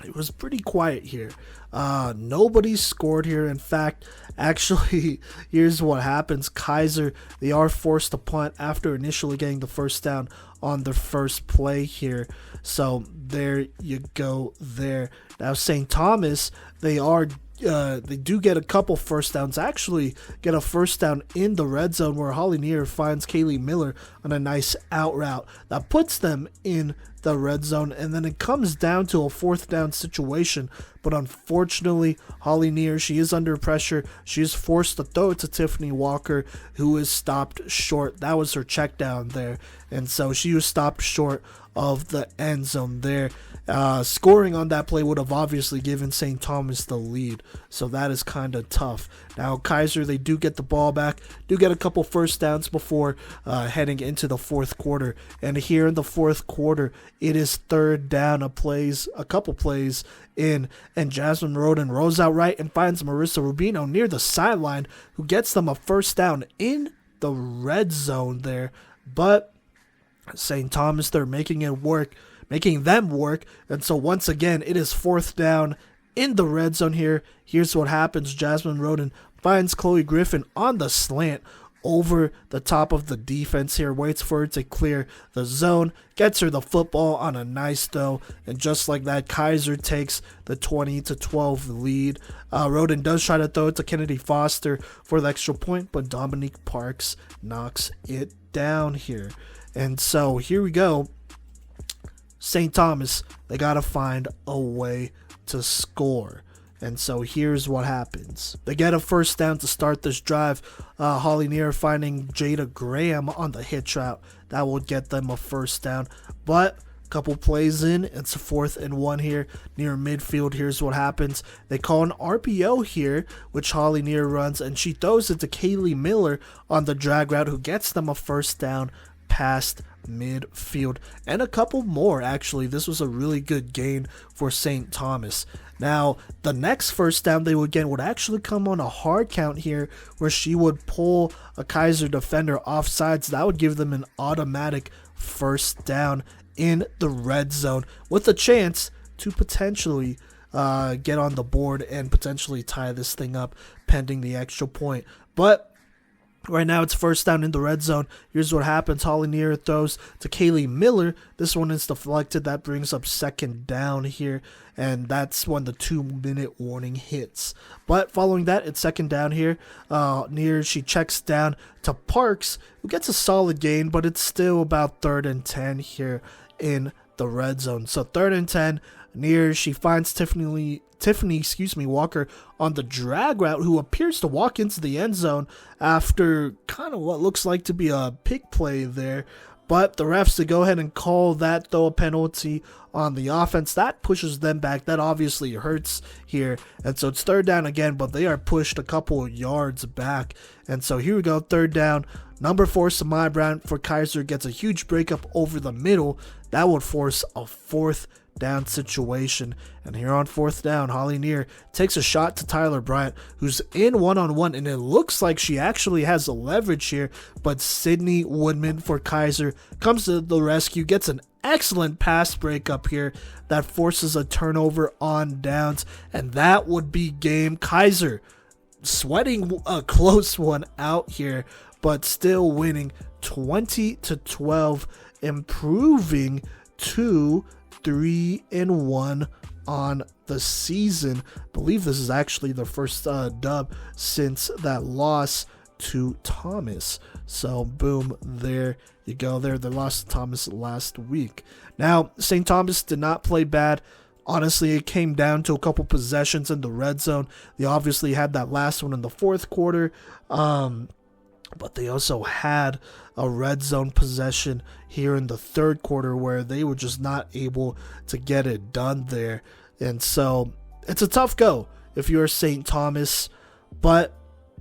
it was pretty quiet here. Nobody scored here. In fact, actually, here's what happens. Keiser, they are forced to punt after initially getting the first down on their first play here. So there you go there. Now St. Thomas, they do get a couple first downs. Actually get a first down in the red zone where Holly Neer finds Kaylee Miller on a nice out route that puts them in the red zone, and then it comes down to a fourth down situation. But unfortunately, Holly Neer, she is under pressure. She is forced to throw it to Tiffany Walker, who is stopped short. That was her check down there, and so she was stopped short of the end zone there. Scoring on that play would have obviously given St. Thomas the lead, so that is kind of tough. Now Keiser, they do get the ball back, do get a couple first downs before heading into the fourth quarter, and here in the fourth quarter, it is third down, a couple plays in, and Jasmine Roden rolls out right and finds Marissa Rubino near the sideline, who gets them a first down in the red zone there. But St. Thomas, they're making them work, and so once again, it is fourth down in the red zone here. Here's what happens. Jasmine Roden finds Chloe Griffin on the slant over the top of the defense here, waits for her to clear the zone, gets her the football on a nice throw, and just like that, Keiser takes the 20-12 lead. Roden does try to throw it to Kennedy Foster for the extra point, but Dominique Parks knocks it down here. And so here we go. St. Thomas, they got to find a way to score. And so here's what happens. They get a first down to start this drive. Holly Neer finding Jada Graham on the hitch route. That will get them a first down. But a couple plays in, it's a 4th and 1 here near midfield. Here's what happens. They call an RPO here, which Holly Neer runs, and she throws it to Kaylee Miller on the drag route, who gets them a first down past midfield, and a couple more. Actually, this was a really good gain for St. Thomas. Now the next first down they would get would actually come on a hard count here, where she would pull a Keiser defender off sides. That would give them an automatic first down in the red zone, with a chance to potentially get on the board and potentially tie this thing up pending the extra point. But right now, it's first down in the red zone. Here's what happens. Holly Neer throws to Kaylee Miller. This one is deflected. That brings up second down here, and that's when the 2-minute warning hits. But following that, it's second down here. Neer, she checks down to Parks, who gets a solid gain, but it's still about 3rd and 10 here in the red zone. So 3rd and 10. Neer, she finds Tiffany Walker on the drag route, who appears to walk into the end zone after kind of what looks like to be a pick play there. But the refs, to go ahead and call that, throw a penalty on the offense. That pushes them back. That obviously hurts here. And so it's third down again, but they are pushed a couple of yards back. And so here we go, third down. Number 4, Samai Brown for Keiser gets a huge breakup over the middle. That would force a 4th down situation. And here on 4th down, Holly Neer takes a shot to Tyler Bryant, who's in one-on-one, and it looks like she actually has a leverage here, but Sydney Woodman for Keiser comes to the rescue, gets an excellent pass breakup here that forces a turnover on downs, and that would be game. Keiser sweating a close one out here, but still winning 20-12, improving to 3-1 on the season. I believe this is actually the first dub since that loss to Thomas. So boom, there you go. They lost to Thomas last week. Now St. Thomas did not play bad. Honestly, it came down to a couple possessions in the red zone. They obviously had that last one in the 4th quarter, but they also had a red zone possession here in the 3rd quarter where they were just not able to get it done there. And so it's a tough go if you're St. Thomas, but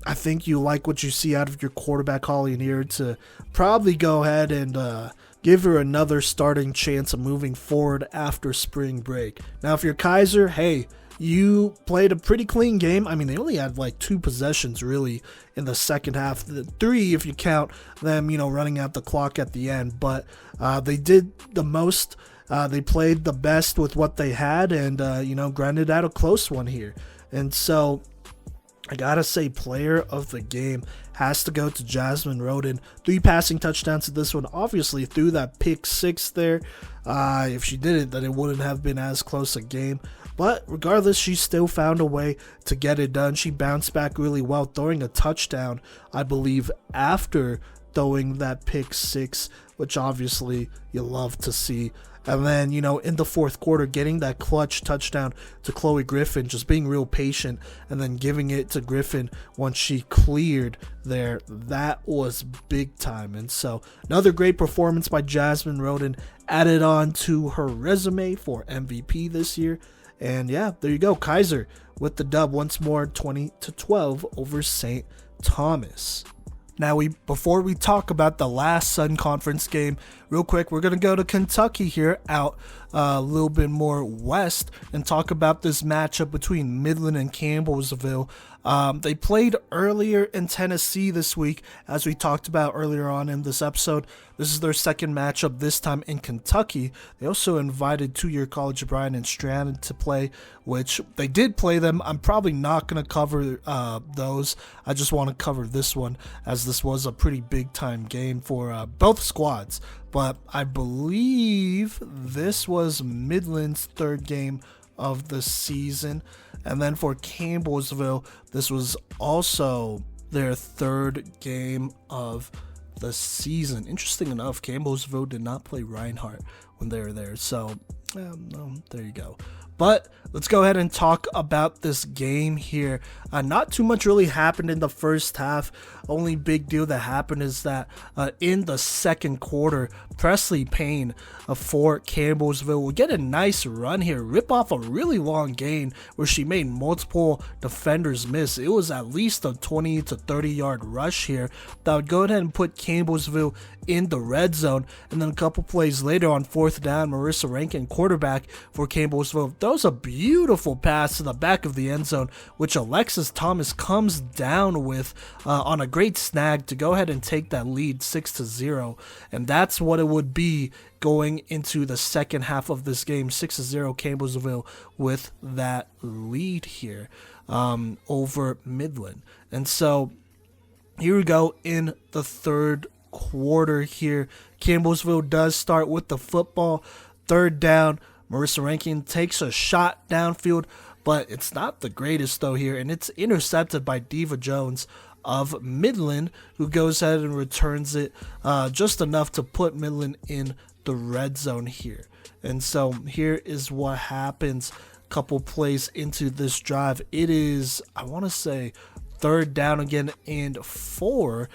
I think you like what you see out of your quarterback, Holly Neer, to probably go ahead and give her another starting chance of moving forward after spring break. Now, if you're Keiser, hey, you played a pretty clean game. I mean, they only had like 2 possessions really in the second half, 3 if you count them, running out the clock at the end. But they did the most. They played the best with what they had, and grinded out a close one here. And so I gotta say, player of the game has to go to Jasmine Roden. 3 passing touchdowns to this one. Obviously, threw that pick 6 there. If she didn't, then it wouldn't have been as close a game. But regardless, she still found a way to get it done. She bounced back really well, throwing a touchdown, I believe, after throwing that pick 6, which obviously you love to see. And then, in the fourth quarter, getting that clutch touchdown to Chloe Griffin, just being real patient, and then giving it to Griffin once she cleared there. That was big time. And so, another great performance by Jasmine Roden, added on to her resume for MVP this year. And yeah, there you go. Keiser with the dub once more, 20-12 over St. Thomas. Now, before we talk about the last Sun Conference game, real quick, we're going to go to Kentucky here, out a little bit more west, and talk about this matchup between Midland and Campbellsville. They played earlier in Tennessee this week, as we talked about earlier on in this episode. This is their second matchup, this time in Kentucky. They also invited 2-year college Bryan and Strand to play, which they did play them. I'm probably not going to cover those. I just want to cover this one, as this was a pretty big time game for both squads. But I believe this was Midland's 3rd game of the season. And then for Campbellsville, this was also their 3rd game of the season. Interesting enough, Campbellsville did not play Reinhardt when they were there. So, there you go. But let's go ahead and talk about this game here. Not too much really happened in the first half. Only big deal that happened is that in the second quarter, Presley Payne for Campbellsville will get a nice run here, rip off a really long gain where she made multiple defenders miss. It was at least a 20 to 30 yard rush here that would go ahead and put Campbellsville in the red zone. And then a couple plays later on 4th down, Marissa Rankin, quarterback for Campbellsville, throws a beautiful pass to the back of the end zone, which Alexis Thomas comes down with on a great snag to go ahead and take that lead 6-0. And that's what it would be going into the second half of this game. 6-0 Campbellsville with that lead here over Midland. And so here we go in the third quarter here. Campbellsville does start with the football. 3rd down, Marissa Rankin takes a shot downfield, but it's not the greatest though here, and it's intercepted by Diva Jones of Midland, who goes ahead and returns it just enough to put Midland in the red zone here. And so here is what happens a couple plays into this drive. It is, I want to say, 3rd down again and 4.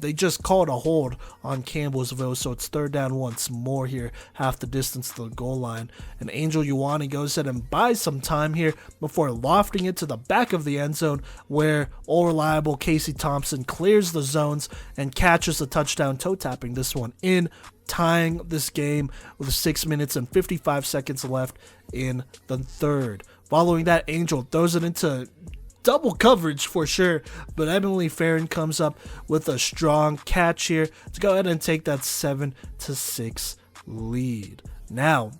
They just called a hold on Campbellsville, so it's 3rd down once more here, half the distance to the goal line. And Angel Ioane goes ahead and buys some time here before lofting it to the back of the end zone, where all reliable Casey Thompson clears the zones and catches a touchdown, toe tapping this one in, tying this game with 6 minutes and 55 seconds left in the 3rd. Following that, Angel throws it into double coverage for sure, but Emily Farron comes up with a strong catch here to go ahead and take that 7-6 lead. Now,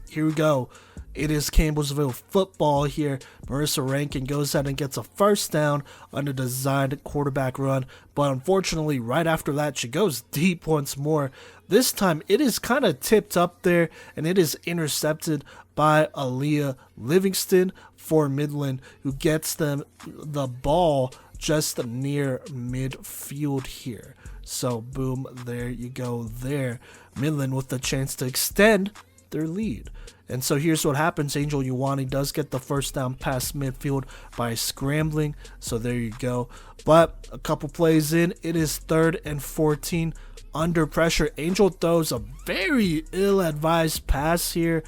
here we go. It is Campbellsville football here. Marissa Rankin goes ahead and gets a 1st down on a designed quarterback run, but unfortunately right after that she goes deep once more. This time it is kind of tipped up there, and it is intercepted by Aaliyah Livingston for Midland, who gets them the ball just near midfield here. So boom, there you go there. Midland with the chance to extend their lead. And so here's what happens. Angel Ioane does get the 1st down past midfield by scrambling. So there you go. But a couple plays in, it is 3rd and 14 under pressure. Angel throws a very ill-advised pass here.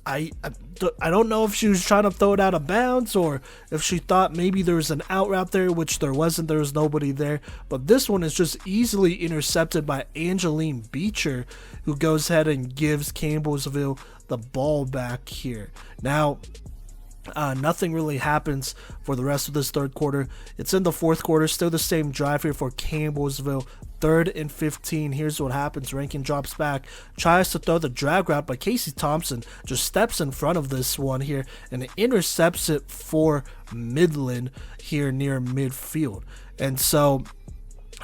I don't know if she was trying to throw it out of bounds or if she thought maybe there was an out route there, which there wasn't. There was nobody there. But this one is just easily intercepted by Angeline Beecher, who goes ahead and gives Campbellsville the ball back here. Now, nothing really happens for the rest of this third quarter. It's in the fourth quarter, still the same drive here for Campbellsville. 3rd and 15. Here's what happens. Rankin drops back, tries to throw the drag route, but Casey Thompson just steps in front of this one here and intercepts it for Midland here near midfield. And so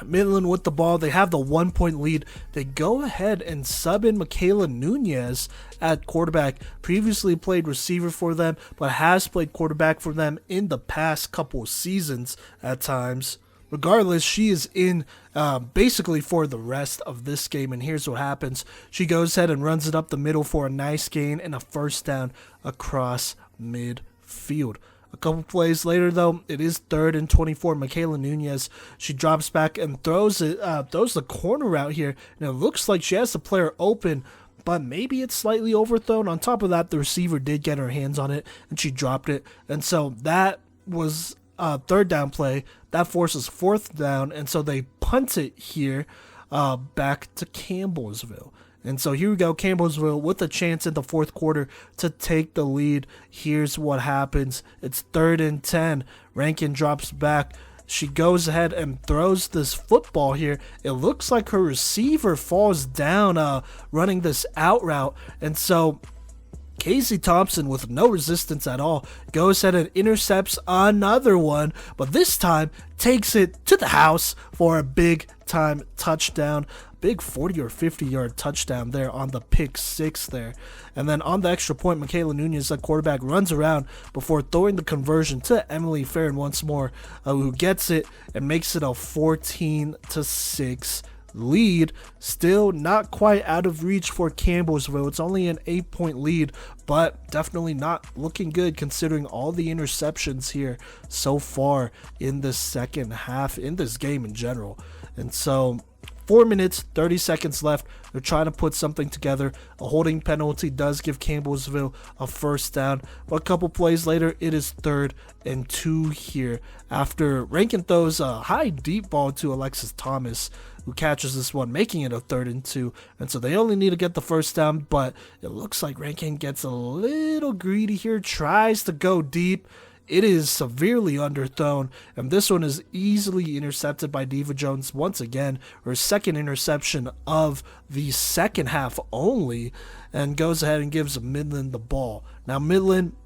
Midland with the ball, they have the 1-point lead. They go ahead and sub in Michaela Nunez at quarterback. Previously played receiver for them, but has played quarterback for them in the past couple seasons at times. Regardless, she is in basically for the rest of this game, and here's what happens. She goes ahead and runs it up the middle for a nice gain and a first down across midfield. A couple plays later, though, it is 3rd and 24. Michaela Nunez, she drops back and throws the corner route here, and it looks like she has the player open, but maybe it's slightly overthrown. On top of that, the receiver did get her hands on it, and she dropped it, and so that was a 3rd down play. That forces 4th down, and so they punt it here back to Campbellsville. And so here we go, Campbellsville with a chance in the fourth quarter to take the lead. Here's what happens. It's 3rd and 10. Rankin drops back. She goes ahead and throws this football here. It looks like her receiver falls down running this out route. And so Casey Thompson, with no resistance at all, goes ahead and intercepts another one, but this time takes it to the house for a big time touchdown. Big 40 or 50 yard touchdown there on the pick 6 there. And then on the extra point, Michaela Nunez, the quarterback, runs around before throwing the conversion to Emily Farron once more, who gets it and makes it a 14-6 lead. Still not quite out of reach for Campbellsville. It's only an 8-point lead, but definitely not looking good considering all the interceptions here so far in the second half, in this game in general. And so 4 minutes, 30 seconds left. They're trying to put something together. A holding penalty does give Campbellsville a first down. But a couple plays later, it is 3rd and 2 here after Rankin throws a high deep ball to Alexis Thomas, who catches this one, making it a 3rd and 2. And so they only need to get the first down, but it looks like Rankin gets a little greedy here, tries to go deep. It is severely underthrown, and this one is easily intercepted by Diva Jones once again, her second interception of the second half only, and goes ahead and gives Midland the ball. Now Midland,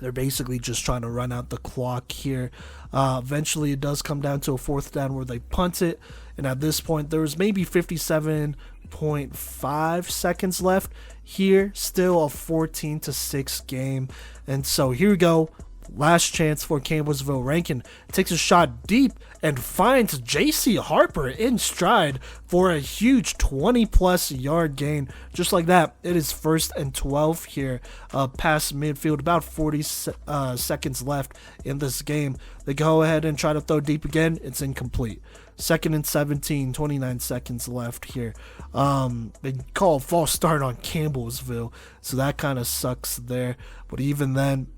they're basically just trying to run out the clock here. Eventually it does come down to a 4th down where they punt it, and at this point there was maybe 57.5 seconds left here. Still a 14-6 game, and so here we go. Last chance for Campbellsville. Rankin takes a shot deep and finds JC Harper in stride for a huge 20-plus yard gain. Just like that, it is 1st and 12 here past midfield. About 40 seconds left in this game. They go ahead and try to throw deep again. It's incomplete. 2nd and 17, 29 seconds left here. They call a false start on Campbellsville, so that kind of sucks there. But even then,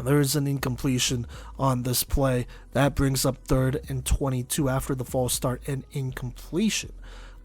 there is an incompletion on this play. That brings up 3rd and 22 after the false start and incompletion.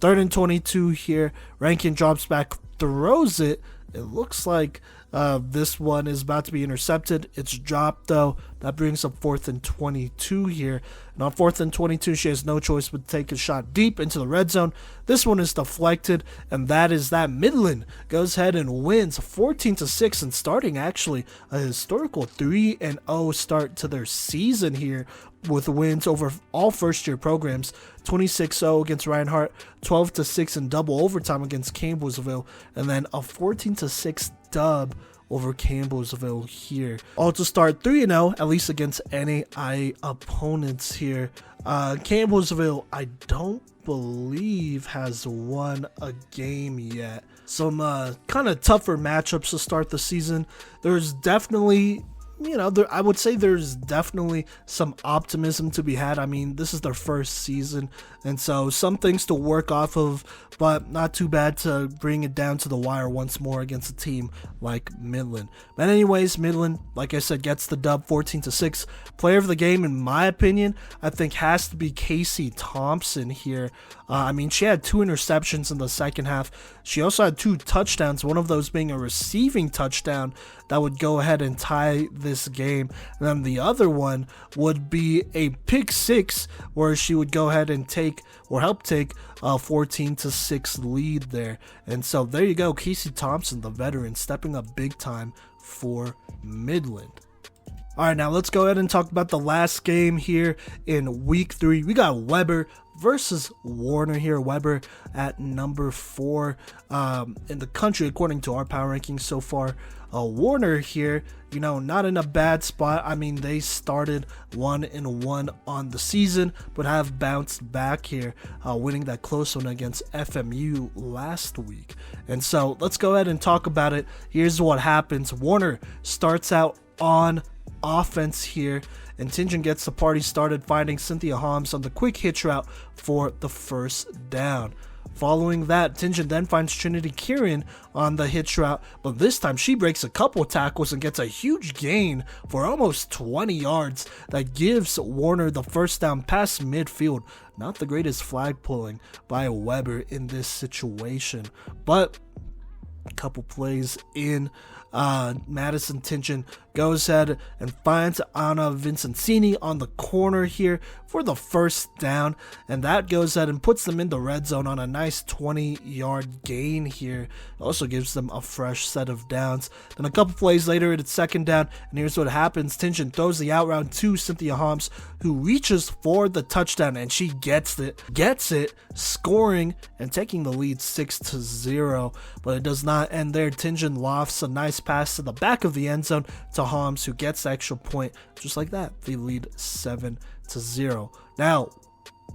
3rd and 22 here. Rankin drops back, throws it. It looks like this one is about to be intercepted. It's dropped though. That brings up 4th and 22 here. And on 4th and 22, she has no choice but to take a shot deep into the red zone. This one is deflected, and that is that. Midland goes ahead and wins 14-6 and starting actually a historical 3-0 start to their season here with wins over all first-year programs. 26-0 against Reinhardt, 12-6 in double overtime against Campbellsville, and then a 14-6 dub over Campbellsville here. All to start 3-0, at least against NAIA opponents here. Campbellsville, I don't believe has won a game yet. Some kind of tougher matchups to start the season. There's definitely I would say there's definitely some optimism to be had. I mean, this is their first season, and so some things to work off of, but not too bad to bring it down to the wire once more against a team like Midland. But anyways, Midland, like I said, gets the dub 14-6. Player of the game, in my opinion, I think has to be Casey Thompson here. I mean, she had 2 interceptions in the second half. She also had 2 touchdowns, one of those being a receiving touchdown that would go ahead and tie this game. And then the other one would be a pick 6 where she would go ahead and help take a 14-6 lead there. And so there you go, Casey Thompson, the veteran, stepping up big time for Midland. All right, now let's go ahead and talk about the last game here in week 3. We got Weber versus Warner here. Weber at number 4 in the country according to our power rankings so far. Warner here, not in a bad spot. I mean, they started 1-1 on the season, but have bounced back here, winning that close one against FMU last week. And so let's go ahead and talk about it. Here's what happens. Warner starts out on offense here, and Tingen gets the party started, finding Cynthia Holmes on the quick hitch route for the first down. Following that, Tingen then finds Trinity Kieran on the hitch route, but this time she breaks a couple tackles and gets a huge gain for almost 20 yards that gives Warner the first down past midfield. Not the greatest flag pulling by Weber in this situation, but a couple plays in, Madison Tingen goes ahead and finds Anna Vincenzini on the corner here for the first down, and that goes ahead and puts them in the red zone on a nice 20-yard gain here. It also gives them a fresh set of downs. Then a couple plays later, it's second down, and here's what happens. Tingen throws the out route to Cynthia Holmes, who reaches for the touchdown, and she gets it, scoring and taking the lead 6-0. But it does not end there. Tingen lofts a nice pass to the back of the end zone to Holmes, who gets the extra point. Just like that, they lead 7-0. Now,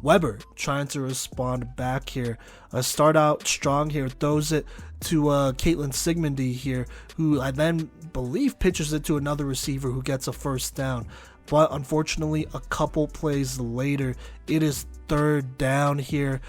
Weber trying to respond back here. Start out strong here, throws it to Caitlin Sigmundy here, who I then believe pitches it to another receiver who gets a first down. But unfortunately, a couple plays later, it is third down here.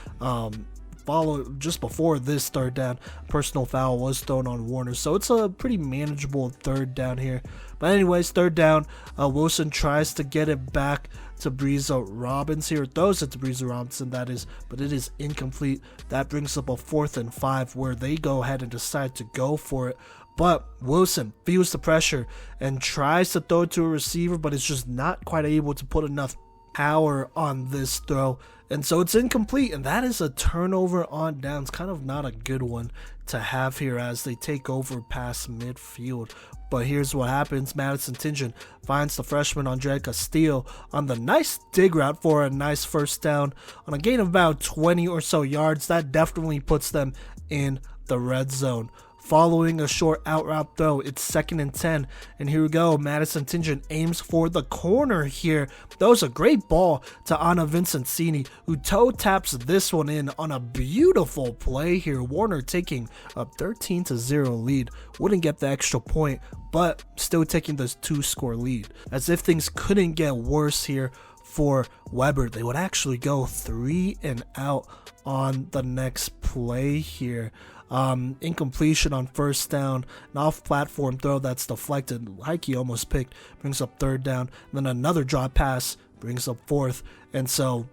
Just before this third down, personal foul was thrown on Warner, so it's a pretty manageable third down here. But anyways, third down, Wilson tries to get it back to Breeza Robbins here, throws it to Breeza Robinson, that is, but it is incomplete. That brings up a 4th and 5 where they go ahead and decide to go for it. But Wilson feels the pressure and tries to throw it to a receiver, but is just not quite able to put enough power on this throw, and so it's incomplete, and that is a turnover on downs. Kind of not a good one to have here as they take over past midfield. But here's what happens. Madison Tingen finds the freshman Andrea Castillo on the nice dig route for a nice first down on a gain of about 20 or so yards. That definitely puts them in the red zone. Following a short out route throw, it's 2nd and 10, and here we go. Madison Tingen aims for the corner here. Throws a great ball to Anna Vincenzini, who toe taps this one in on a beautiful play here. Warner taking a 13-0 lead. Wouldn't get the extra point, but still taking this 2-score lead. As if things couldn't get worse here for Weber, they would actually go 3 and out on the next play here. Incompletion on first down, an off-platform throw that's deflected. Heike almost picked, brings up third down. And then another drop pass brings up 4th. And so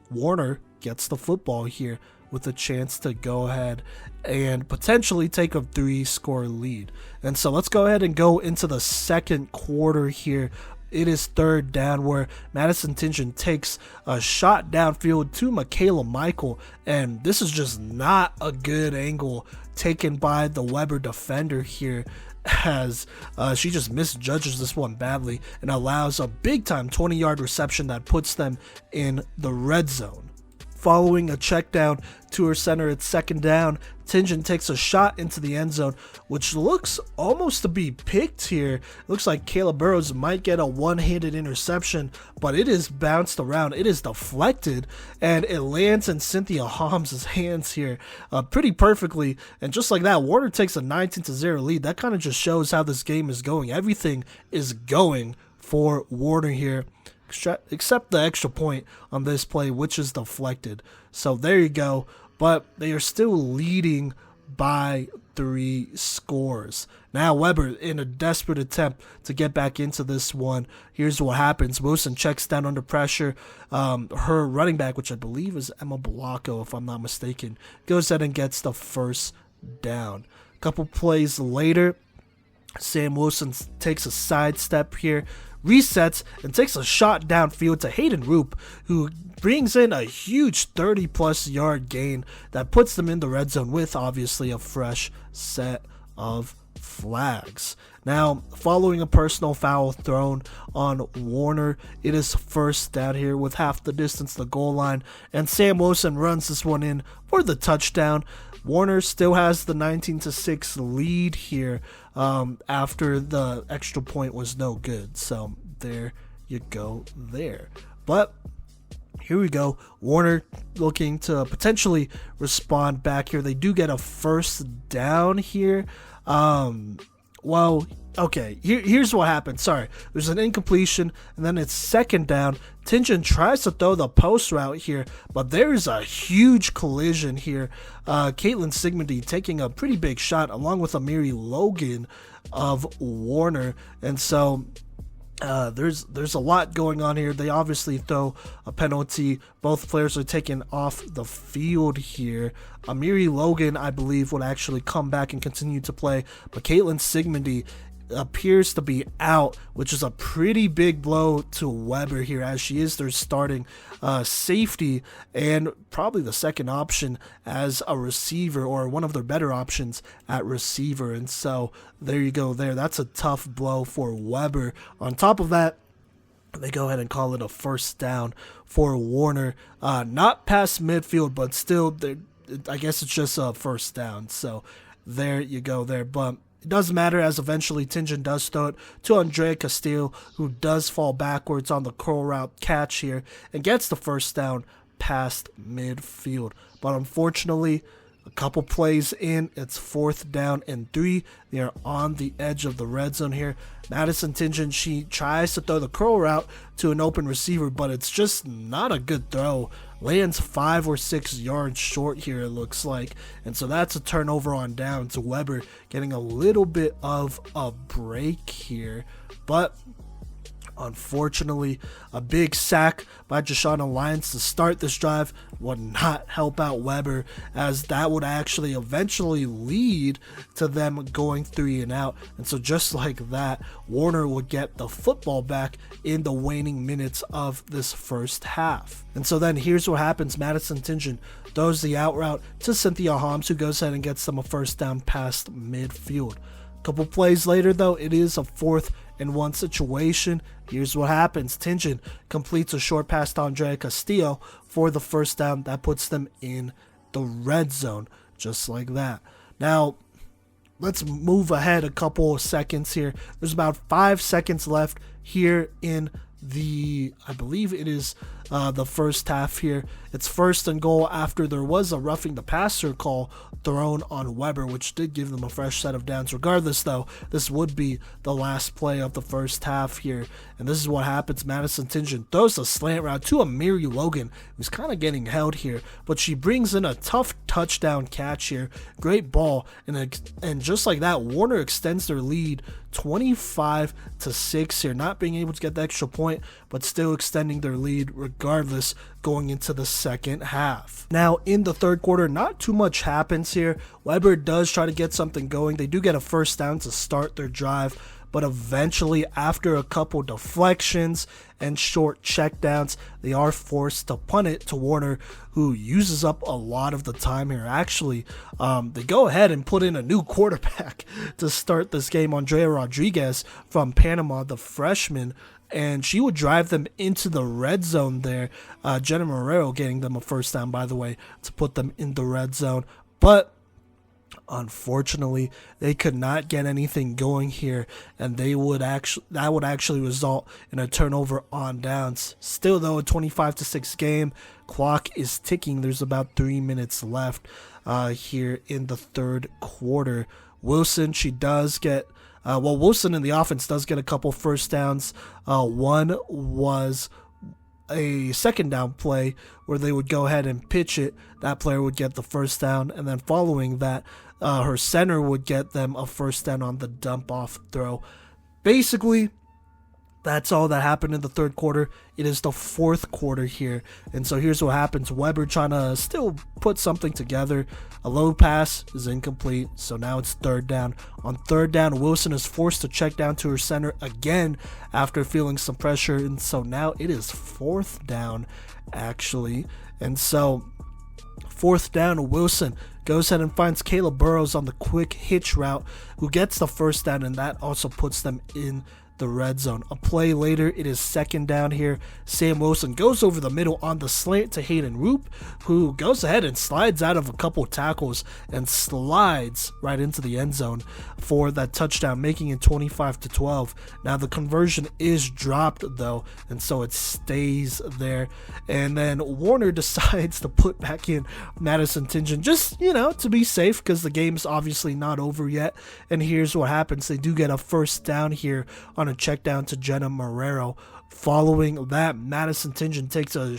Warner gets the football here with a chance to go ahead and potentially take a 3-score lead. And so let's go ahead and go into the second quarter here. It is third down where Madison Tingen takes a shot downfield to Michaela Michael, and this is just not a good angle taken by the Weber defender here, as she just misjudges this one badly and allows a big time 20-yard reception that puts them in the red zone. Following a check down to her center at second down, Tingen takes a shot into the end zone, which looks almost to be picked here. It looks like Caleb Burrows might get a one-handed interception, but it is bounced around. It is deflected, and it lands in Cynthia Holmes' hands here pretty perfectly. And just like that, Warner takes a 19-0 lead. That kind of just shows how this game is going. Everything is going for Warner here, except the extra point on this play, which is deflected. So there you go. But they are still leading by 3 scores. Now Weber, in a desperate attempt to get back into this one, here's what happens. Wilson checks down under pressure. Her running back, which I believe is Emma Blanco, if I'm not mistaken, goes ahead and gets the first down. A couple plays later, Sam Wilson takes a sidestep here, resets, and takes a shot downfield to Hayden Roop, who brings in a huge 30-plus yard gain that puts them in the red zone with, obviously, a fresh set of flags. Now, following a personal foul thrown on Warner, it is first down here with half the distance to the goal line, and Sam Wilson runs this one in for the touchdown. Warner still has the 19-6 lead here after the extra point was no good. So there you go there. But here we go. Warner looking to potentially respond back here. They do get a first down here. Well, okay, here's what happened. Sorry, there's an incompletion, and then it's second down. Tingen tries to throw the post route here, but there's a huge collision here. Caitlin Sigmundy taking a pretty big shot, along with Amiri Logan of Warner, and so there's a lot going on here. They obviously throw a penalty. Both players are taken off the field here. Amiri Logan, I believe, would actually come back and continue to play, but Caitlin Sigmundy appears to be out, which is a pretty big blow to Weber here, as she is their starting safety and probably the second option as a receiver, or one of their better options at receiver. And so there you go there. That's a tough blow for Weber. On top of that, they go ahead and call it a first down for Warner. Not past midfield, but still, I guess it's just a first down. So there you go there. But it doesn't matter, as eventually Tingen does throw it to Andrea Castillo, who does fall backwards on the curl route catch here and gets the first down past midfield. But unfortunately, a couple plays in, it's 4th down and 3. They are on the edge of the red zone here. Madison Tingen, she tries to throw the curl route to an open receiver, but it's just not a good throw. Lands 5 or 6 yards short here, it looks like. And so that's a turnover on down to Weber, getting a little bit of a break here. But unfortunately, a big sack by Jashauna Lyons to start this drive would not help out Weber, as that would actually eventually lead to them going 3 and out. And so just like that, Warner would get the football back in the waning minutes of this first half. And so then here's what happens. Madison Tingen throws the out route to Cynthia Holmes, who goes ahead and gets them a first down past midfield. Couple plays later, though, it is a 4th and 1 situation. Here's what happens. Tingen completes a short pass to Andrea Castillo for the first down. That puts them in the red zone, just like that. Now, let's move ahead a couple of seconds here. There's about 5 seconds left here in I believe it is the first half here. It's 1st and goal after there was a roughing the passer call thrown on Weber, which did give them a fresh set of downs. Regardless, though, this would be the last play of the first half here. And this is what happens. Madison Tingen throws a slant route to Amiri Logan, who's kind of getting held here, but she brings in a tough touchdown catch here. Great ball. And just like that, Warner extends their lead 25-6 here, not being able to get the extra point, but still extending their lead regardless going into the second half. Now, in the third quarter, not too much happens here. Weber does try to get something going. They do get a first down to start their drive, but eventually, after a couple deflections and short checkdowns, they are forced to punt it to Warner, who uses up a lot of the time here. Actually, they go ahead and put in a new quarterback to start this game, Andrea Rodriguez from Panama, the freshman. and she would drive them into the red zone there. Jenna Marrero getting them a first down, by the way, to put them in the red zone. But unfortunately, they could not get anything going here, and that would actually result in a turnover on downs. Still, though, a 25-6 game. Clock is ticking. There's about 3 minutes left here in the third quarter. Wilson, Wilson in the offense does get a couple first downs. One was a second down play where they would go ahead and pitch it. That player would get the first down, and then following that, her center would get them a first down on the dump off throw. Basically, that's all that happened in the third quarter. It is the fourth quarter here. And so here's what happens. Weber trying to still put something together. A low pass is incomplete. So now it's third down. On third down, Wilson is forced to check down to her center again after feeling some pressure. And so now it is fourth down, actually. And so fourth down, Wilson goes ahead and finds Caleb Burrows on the quick hitch route, who gets the first down, and that also puts them in the red zone. A play later, it is second down here. Sam Wilson goes over the middle on the slant to Hayden Roop, who goes ahead and slides out of a couple tackles and slides right into the end zone for that touchdown, making it 25-12. Now the conversion is dropped though, and so it stays there. And then Warner decides to put back in Madison Tingen, just, to be safe, because the game's obviously not over yet. And here's what happens. They do get a first down here on a check down to Jenna Marrero. Following that, Madison Tingen takes a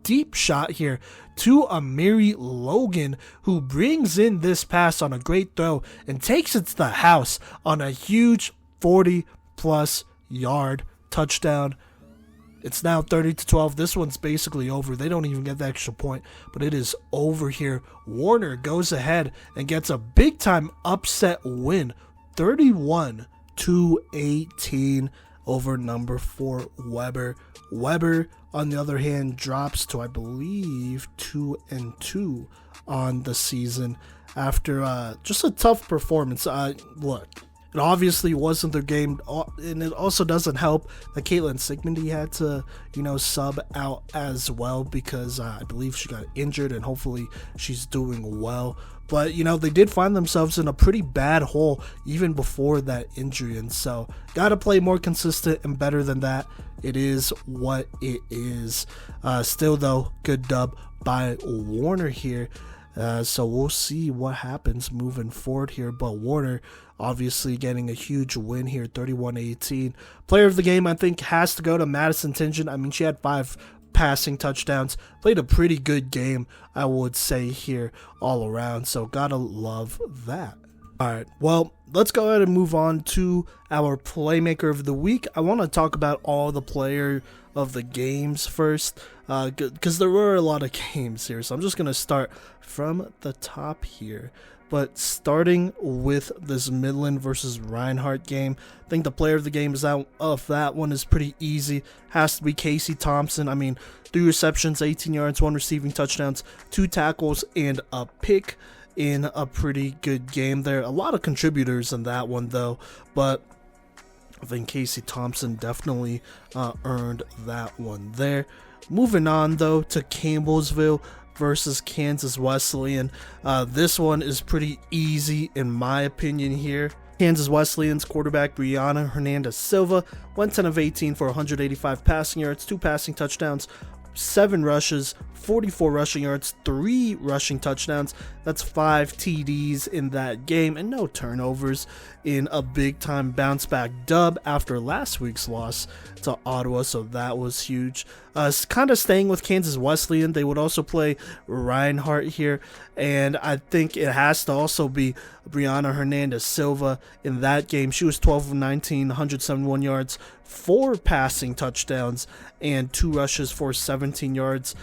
deep shot here to Amiri Logan, who brings in this pass on a great throw and takes it to the house on a huge 40-plus yard touchdown. It's now 30-12. This one's basically over. They don't even get the extra point, but it is over here. Warner goes ahead and gets a big-time upset win, 31-18 over number 4 Weber. Weber, on the other hand, drops to, I believe, 2-2 on the season after just a tough performance. Look, it obviously wasn't their game, and it also doesn't help that Caitlin Sigmundy had to, sub out as well, because I believe she got injured, and hopefully she's doing well. But, they did find themselves in a pretty bad hole even before that injury, and so got to play more consistent and better than that. It is what it is. Still, though, good dub by Warner here. So we'll see what happens moving forward here. But Warner obviously getting a huge win here, 31-18. Player of the game, I think, has to go to Madison Tingen. I mean, she had 5 passing touchdowns, played a pretty good game, I would say, here all around. So gotta love that. All right, well, let's go ahead and move on to our Playmaker of the Week. I want to talk about all the player of the games first, because there were a lot of games here. So I'm just going to start from the top here. But starting with this Midland versus Reinhardt game, I think the player of the game is out of that one is pretty easy. Has to be Casey Thompson. I mean, 3 receptions, 18 yards, 1 receiving touchdowns, 2 tackles, and a pick in a pretty good game there. A lot of contributors in that one, though, but I think Casey Thompson definitely earned that one there. Moving on, though, to Campbellsville versus Kansas Wesleyan. This one is pretty easy in my opinion here. Kansas Wesleyan's quarterback Brianna Hernandez Silva went 10 of 18 for 185 passing yards, 2 passing touchdowns, 7 rushes, 44 rushing yards, 3 rushing touchdowns. That's 5 TDs in that game and no turnovers in a big-time bounce-back dub after last week's loss to Ottawa, so that was huge. Kind of staying with Kansas Wesleyan, they would also play Reinhardt here, and I think it has to also be Brianna Hernandez Silva in that game. She was 12 of 19, 171 yards, 4 passing touchdowns, and 2 rushes for 17 yards.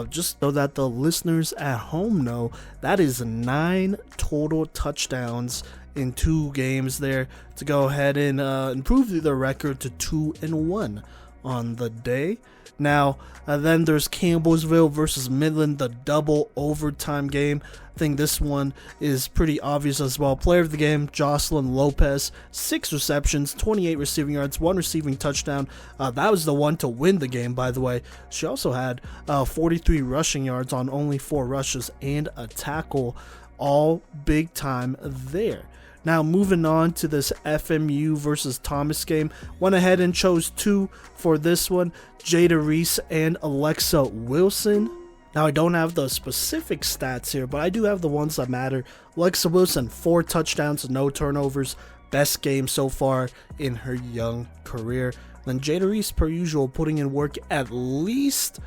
Just so that the listeners at home know, that is 9 total touchdowns in 2 games there to go ahead and improve their record to 2-1 on the day. Now, then there's Campbellsville versus Midland, the double overtime game. I think this one is pretty obvious as well. Player of the game, Jocelyn Lopez, 6 receptions, 28 receiving yards, 1 receiving touchdown. That was the one to win the game, by the way. She also had 43 rushing yards on only 4 rushes and a tackle, all big time there. Now, moving on to this FMU versus Thomas game, went ahead and chose 2 for this one, Jada Reese and Alexa Wilson. Now, I don't have the specific stats here, but I do have the ones that matter. Alexa Wilson, 4 touchdowns, no turnovers, best game so far in her young career. Then Jada Reese, per usual, putting in work, at least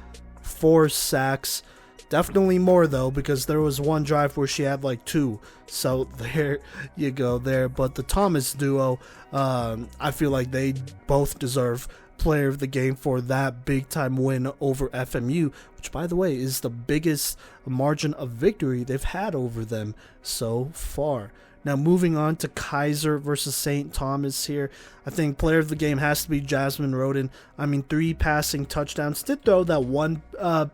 4 sacks. Definitely more though, because there was one drive where she had like 2. So there you go there. But the Thomas duo, I feel like they both deserve player of the game for that big time win over FMU, which by the way is the biggest margin of victory they've had over them so far. Now moving on to Keiser versus St. Thomas here. I think player of the game has to be Jasmine Roden. 3 passing touchdowns. Did throw that one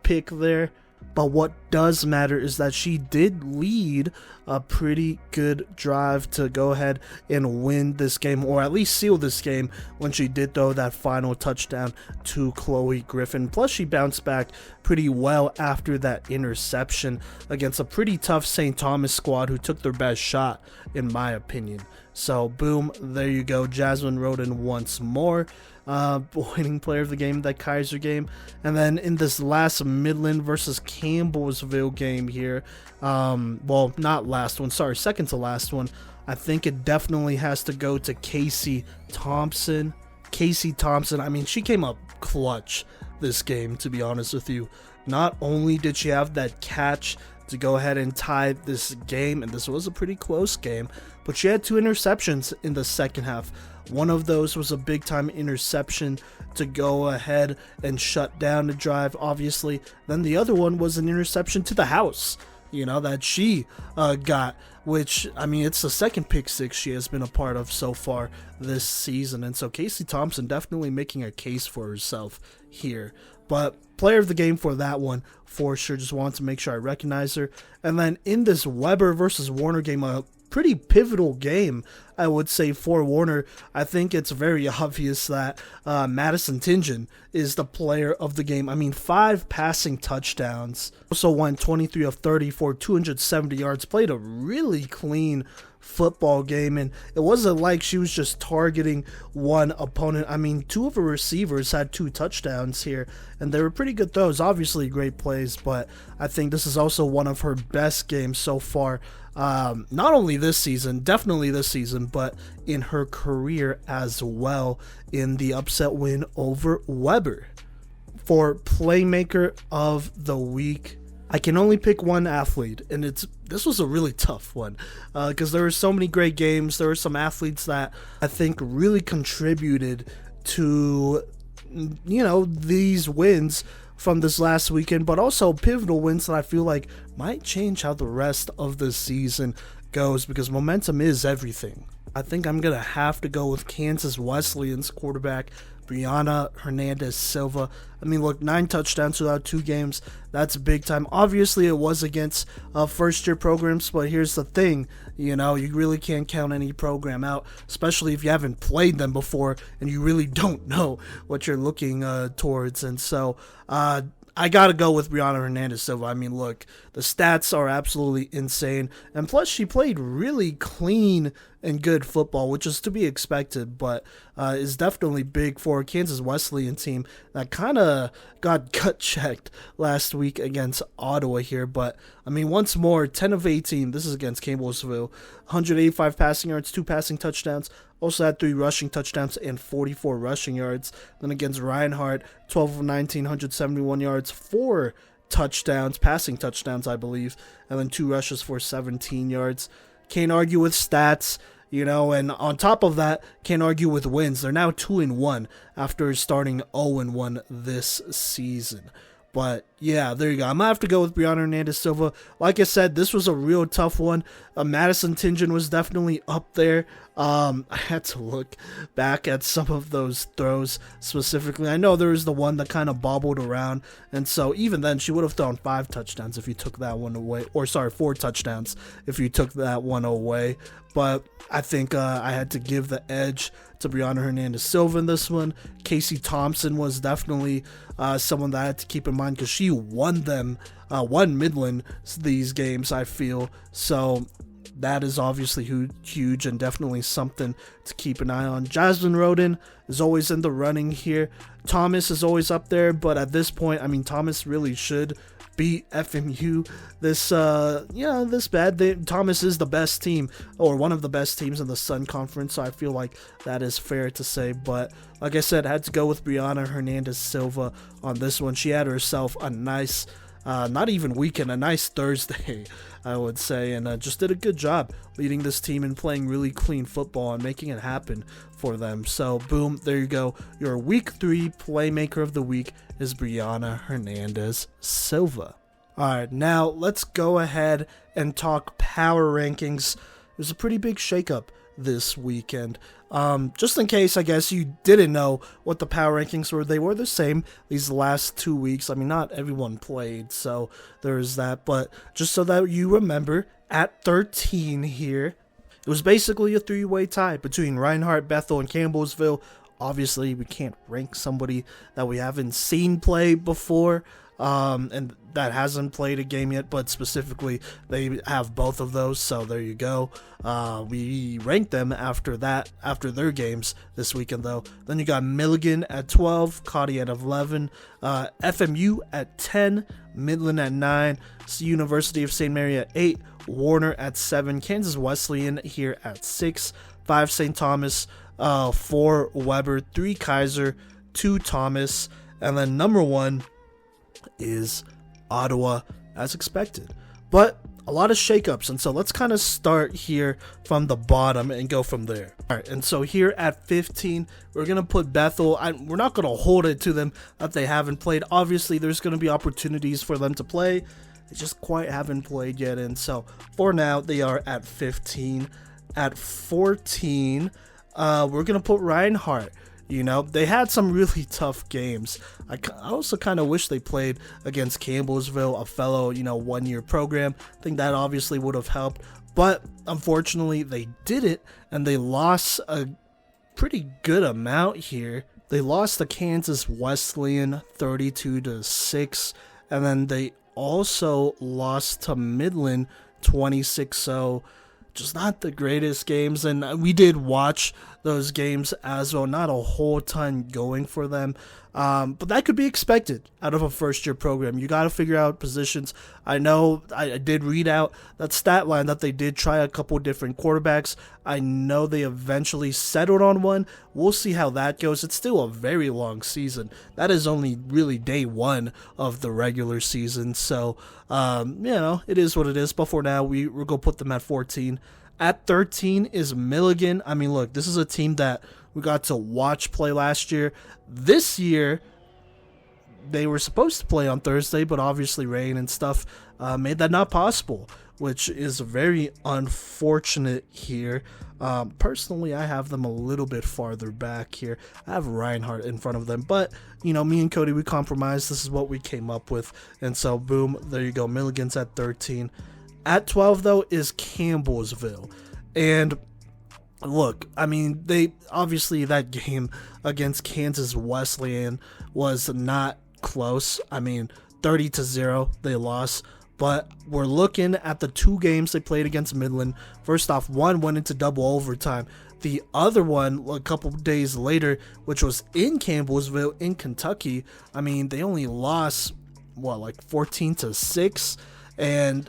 pick there. But what does matter is that she did lead a pretty good drive to go ahead and win this game, or at least seal this game, when she did throw that final touchdown to Chloe Griffin. Plus, she bounced back pretty well after that interception against a pretty tough St. Thomas squad who took their best shot, in my opinion. So, boom, there you go. Jasmine Roden once more. Winning player of the game, that Keiser game. And then in this last Midland versus Campbellsville game here, well, not last one, sorry, second to last one, I think it definitely has to go to Casey Thompson. Casey Thompson, she came up clutch this game, to be honest with you. Not only did she have that catch to go ahead and tie this game, and this was a pretty close game, but she had 2 interceptions in the second half. One of those was a big time interception to go ahead and shut down the drive, obviously. Then the other one was an interception to the house, that she got, which, it's the second pick 6 she has been a part of so far this season. And so Casey Thompson definitely making a case for herself here. But player of the game for that one, for sure. Just wanted to make sure I recognize her. And then in this Weber versus Warner game, a pretty pivotal game, I would say, for Warner. I think it's very obvious that Madison Tingen is the player of the game. 5 passing touchdowns. Also went 23 of 30 for 270 yards. Played a really clean football game, and it wasn't like she was just targeting one opponent. 2 of her receivers had 2 touchdowns here, and they were pretty good throws. Obviously great plays, but I think this is also one of her best games so far. Not only this season, definitely this season, but in her career as well, in the upset win over Weber. For Playmaker of the Week, I can only pick one athlete, and this was a really tough one, because there were so many great games. There were some athletes that I think really contributed to, these wins from this last weekend, but also pivotal wins that I feel like might change how the rest of the season goes, because momentum is everything. I think I'm going to have to go with Kansas Wesleyan's quarterback, Brianna Hernandez Silva. 9 touchdowns without 2 games. That's big time. Obviously, it was against first-year programs, but here's the thing. You really can't count any program out, especially if you haven't played them before and you really don't know what you're looking towards. And so I got to go with Brianna Hernandez Silva. Look, the stats are absolutely insane. And plus, she played really clean and good football, which is to be expected, but is definitely big for a Kansas Wesleyan team that kind of got gut-checked last week against Ottawa here. But, once more, 10 of 18. This is against Campbellsville. 185 passing yards, 2 passing touchdowns. Also had 3 rushing touchdowns and 44 rushing yards. Then against Reinhardt, 12 of 19, 171 yards, 4 touchdowns, passing touchdowns, I believe, and then 2 rushes for 17 yards. Can't argue with stats, and on top of that, can't argue with wins. They're now 2-1 after starting 0-1 this season. But Yeah, there you go. I'm going to have to go with Brianna Hernandez-Silva. Like I said, this was a real tough one. Madison Tingen was definitely up there. I had to look back at some of those throws specifically. I know there was the one that kind of bobbled around, and so even then, she would have thrown 5 touchdowns if you took that one away. Or, sorry, 4 touchdowns if you took that one away. But I think I had to give the edge to Brianna Hernandez-Silva in this one. Casey Thompson was definitely someone that I had to keep in mind because she won Midland these games, I feel. So that is obviously huge and definitely something to keep an eye on. Jasmine Roden is always in the running here. Thomas is always up there, but at this point, I mean, Thomas really should beat FMU this bad. Thomas is the best team, or one of the best teams in the Sun Conference, so I feel like that is fair to say. But like I said, I had to go with Brianna Hernandez-Silva on this one. She had herself a nice not even weekend, a nice Thursday, I would say, and just did a good job leading this team and playing really clean football and making it happen for them. So boom, there you go. Your week 3 playmaker of the week is Brianna Hernandez-Silva. All right, now let's go ahead and talk power rankings. There's a pretty big shakeup this weekend. Just in case, I guess you didn't know what the power rankings were, they were the same these last 2 weeks. I mean, not everyone played, so there's that, but just so that you remember, at 13 here, it was basically a 3-way tie between Reinhardt, Bethel, and Campbellsville. Obviously, we can't rank somebody that we haven't seen play before, and that hasn't played a game yet, but specifically they have both of those, so there you go. We ranked them after their games this weekend though. Then you got Milligan at 12, Cottey at 11, FMU at 10, Midland at 9, University of St. Mary at 8, Warner at 7, Kansas Wesleyan here at 6, 5 St. Thomas, 4 Weber, 3 Keiser, 2 Thomas, and then number 1 is Ottawa, as expected. But a lot of shakeups, and so let's kind of start here from the bottom and go from there. All right, and so here at 15, we're going to put Bethel. We're not going to hold it to them that they haven't played. Obviously, there's going to be opportunities for them to play. They just quite haven't played yet, and so for now, they are at 15. At 14, we're going to put Reinhardt. You know, they had some really tough games. I also kind of wish they played against Campbellsville, a fellow, one-year program. I think that obviously would have helped. But unfortunately, they didn't, and they lost a pretty good amount here. They lost to Kansas Wesleyan 32-6, and then they also lost to Midland 26-0. Just not the greatest games, and we did watch those games as well. Not a whole ton going for them, but that could be expected out of a first-year program. You got to figure out positions. I know I did read out that stat line that they did try a couple different quarterbacks. I know they eventually settled on one. We'll see how that goes. It's still a very long season. That is only really day 1 of the regular season, so it is what it is. But for now, we're going to put them at 14. At 13 is Milligan. I mean, look, this is a team that we got to watch play last year. This year, they were supposed to play on Thursday, but obviously rain and stuff made that not possible, which is very unfortunate here. Personally, I have them a little bit farther back here. I have Reinhardt in front of them, but, me and Cottey, we compromised. This is what we came up with, and so, boom, there you go. Milligan's at 13. At 12, though, is Campbellsville. And look, I mean, they obviously that game against Kansas Wesleyan was not close. I mean, 30-0, they lost. But we're looking at the 2 games they played against Midland. First off, one went into double overtime. The other one, a couple days later, which was in Campbellsville, in Kentucky, I mean, they only lost, 14-6? And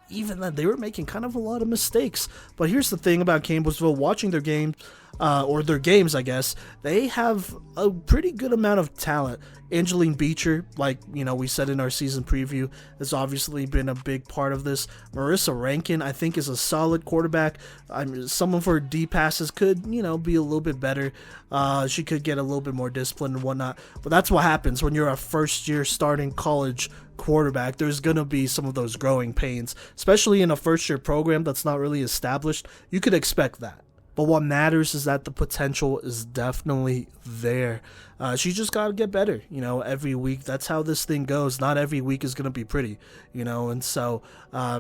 even then, they were making kind of a lot of mistakes. But here's the thing about Campbellsville, watching their game, or their games, I guess, they have a pretty good amount of talent. Angeline Beecher, like, we said in our season preview, has obviously been a big part of this. Marissa Rankin, I think, is a solid quarterback. Some of her deep passes could, be a little bit better. She could get a little bit more discipline and whatnot. But that's what happens when you're a first-year starting college quarterback. There's going to be some of those growing pains, especially in a first-year program that's not really established. You could expect that. But what matters is that the potential is definitely there. She just got to get better, every week. That's how this thing goes. Not every week is going to be pretty, and so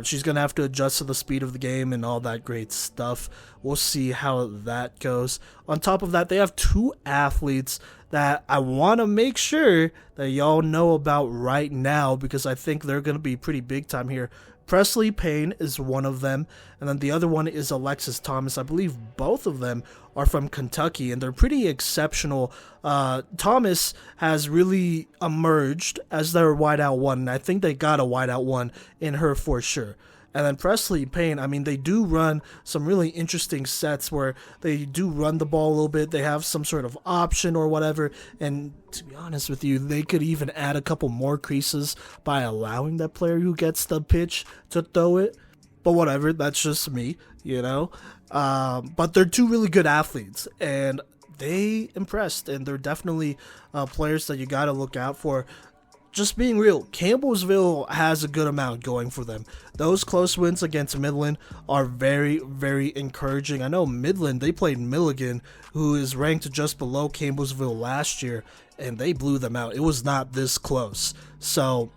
she's going to have to adjust to the speed of the game and all that great stuff. We'll see how that goes. On top of that, they have two athletes that I want to make sure that y'all know about right now, because I think they're going to be pretty big time here. Presley Payne is one of them, and then the other one is Alexis Thomas. I believe both of them are from Kentucky, and they're pretty exceptional. Thomas has really emerged as their wideout one, and I think they got a wideout one in her for sure. And then Presley Payne, they do run some really interesting sets where they do run the ball a little bit. They have some sort of option or whatever. And to be honest with you, they could even add a couple more creases by allowing that player who gets the pitch to throw it. But whatever, that's just me, But they're two really good athletes, and they impressed. And they're definitely players that you got to look out for. Just being real, Campbellsville has a good amount going for them. Those close wins against Midland are very, very encouraging. I know Midland, they played Milligan, who is ranked just below Campbellsville last year, and they blew them out. It was not this close. So,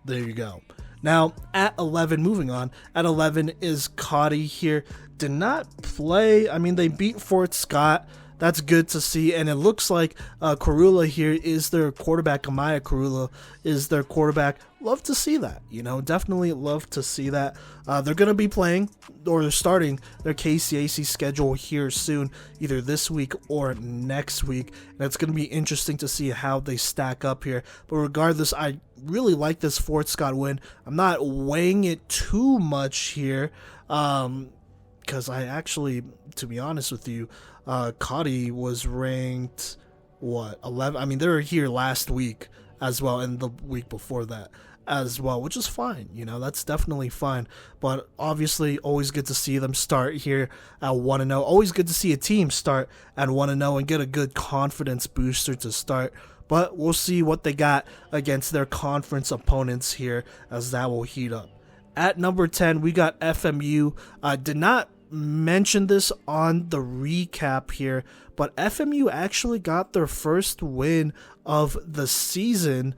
there you go. Now, at 11, moving on, at 11 is Cottey here. Did not play. They beat Fort Scott. That's good to see, and it looks like Karula here is their quarterback. Amaya Karula is their quarterback. Love to see that, definitely love to see that. They're going to be playing, or they're starting their KCAC schedule here soon, either this week or next week, and it's going to be interesting to see how they stack up here. But regardless, I really like this Fort Scott win. I'm not weighing it too much here, because I actually, to be honest with you, Cottey was ranked 11. They were here last week as well, and the week before that as well, which is fine. That's definitely fine. But obviously, always good to see them start here at 1-0. Always good to see a team start at 1-0 and get a good confidence booster to start. But we'll see what they got against their conference opponents here, as that will heat up. At number 10, we got FMU. Did not mention this on the recap here, but FMU actually got their first win of the season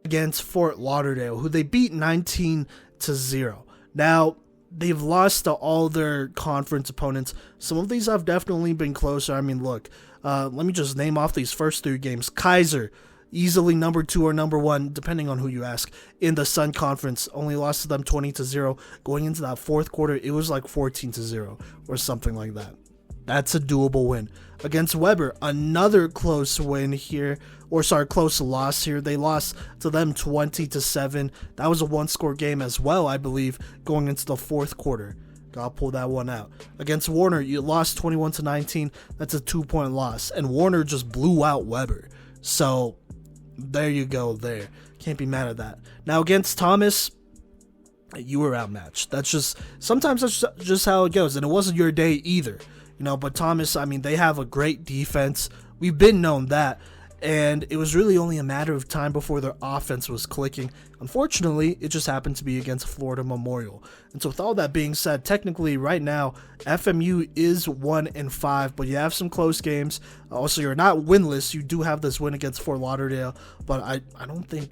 against Fort Lauderdale, who they beat 19-0. Now, they've lost to all their conference opponents. Some of these have definitely been closer. Look, let me just name off these first three games. Keiser, easily number 2 or number 1, depending on who you ask, in the Sun Conference. Only lost to them 20-0. Going into that fourth quarter, it was like 14-0 or something like that. That's a doable win. Against Weber, another close win here, close loss here. They lost to them 20-7. That was a one-score game as well, I believe, going into the fourth quarter. Gotta pull that one out. Against Warner, you lost 21-19. That's a 2-point loss. And Warner just blew out Weber. So, there you go there. Can't be mad at that. Now, against Thomas, you were outmatched. Sometimes that's just how it goes. And it wasn't your day either. But Thomas, they have a great defense. We've been known that. And it was really only a matter of time before their offense was clicking. Unfortunately, it just happened to be against Florida Memorial. And so with all that being said, technically right now, FMU is 1-5, but you have some close games. Also, you're not winless. You do have this win against Fort Lauderdale, but I don't think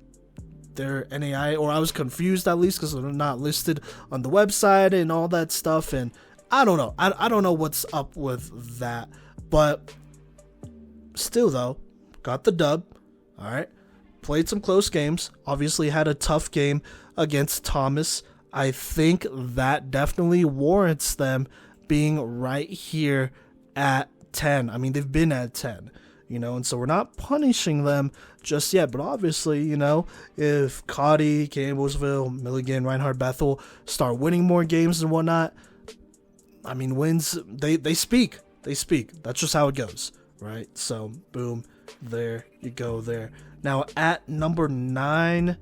they're NAIA, or I was confused at least because they're not listed on the website and all that stuff. And I don't know. I don't know what's up with that. But still, though, got the dub. All right. Played some close games. Obviously had a tough game against Thomas. I think that definitely warrants them being right here at 10. They've been at 10, and so we're not punishing them just yet. But obviously, if Cottey, Campbellsville, Milligan, Reinhardt, Bethel start winning more games and whatnot, wins, they speak. they speak. That's just how it goes, right? So, boom, there you go there. Now, at number 9,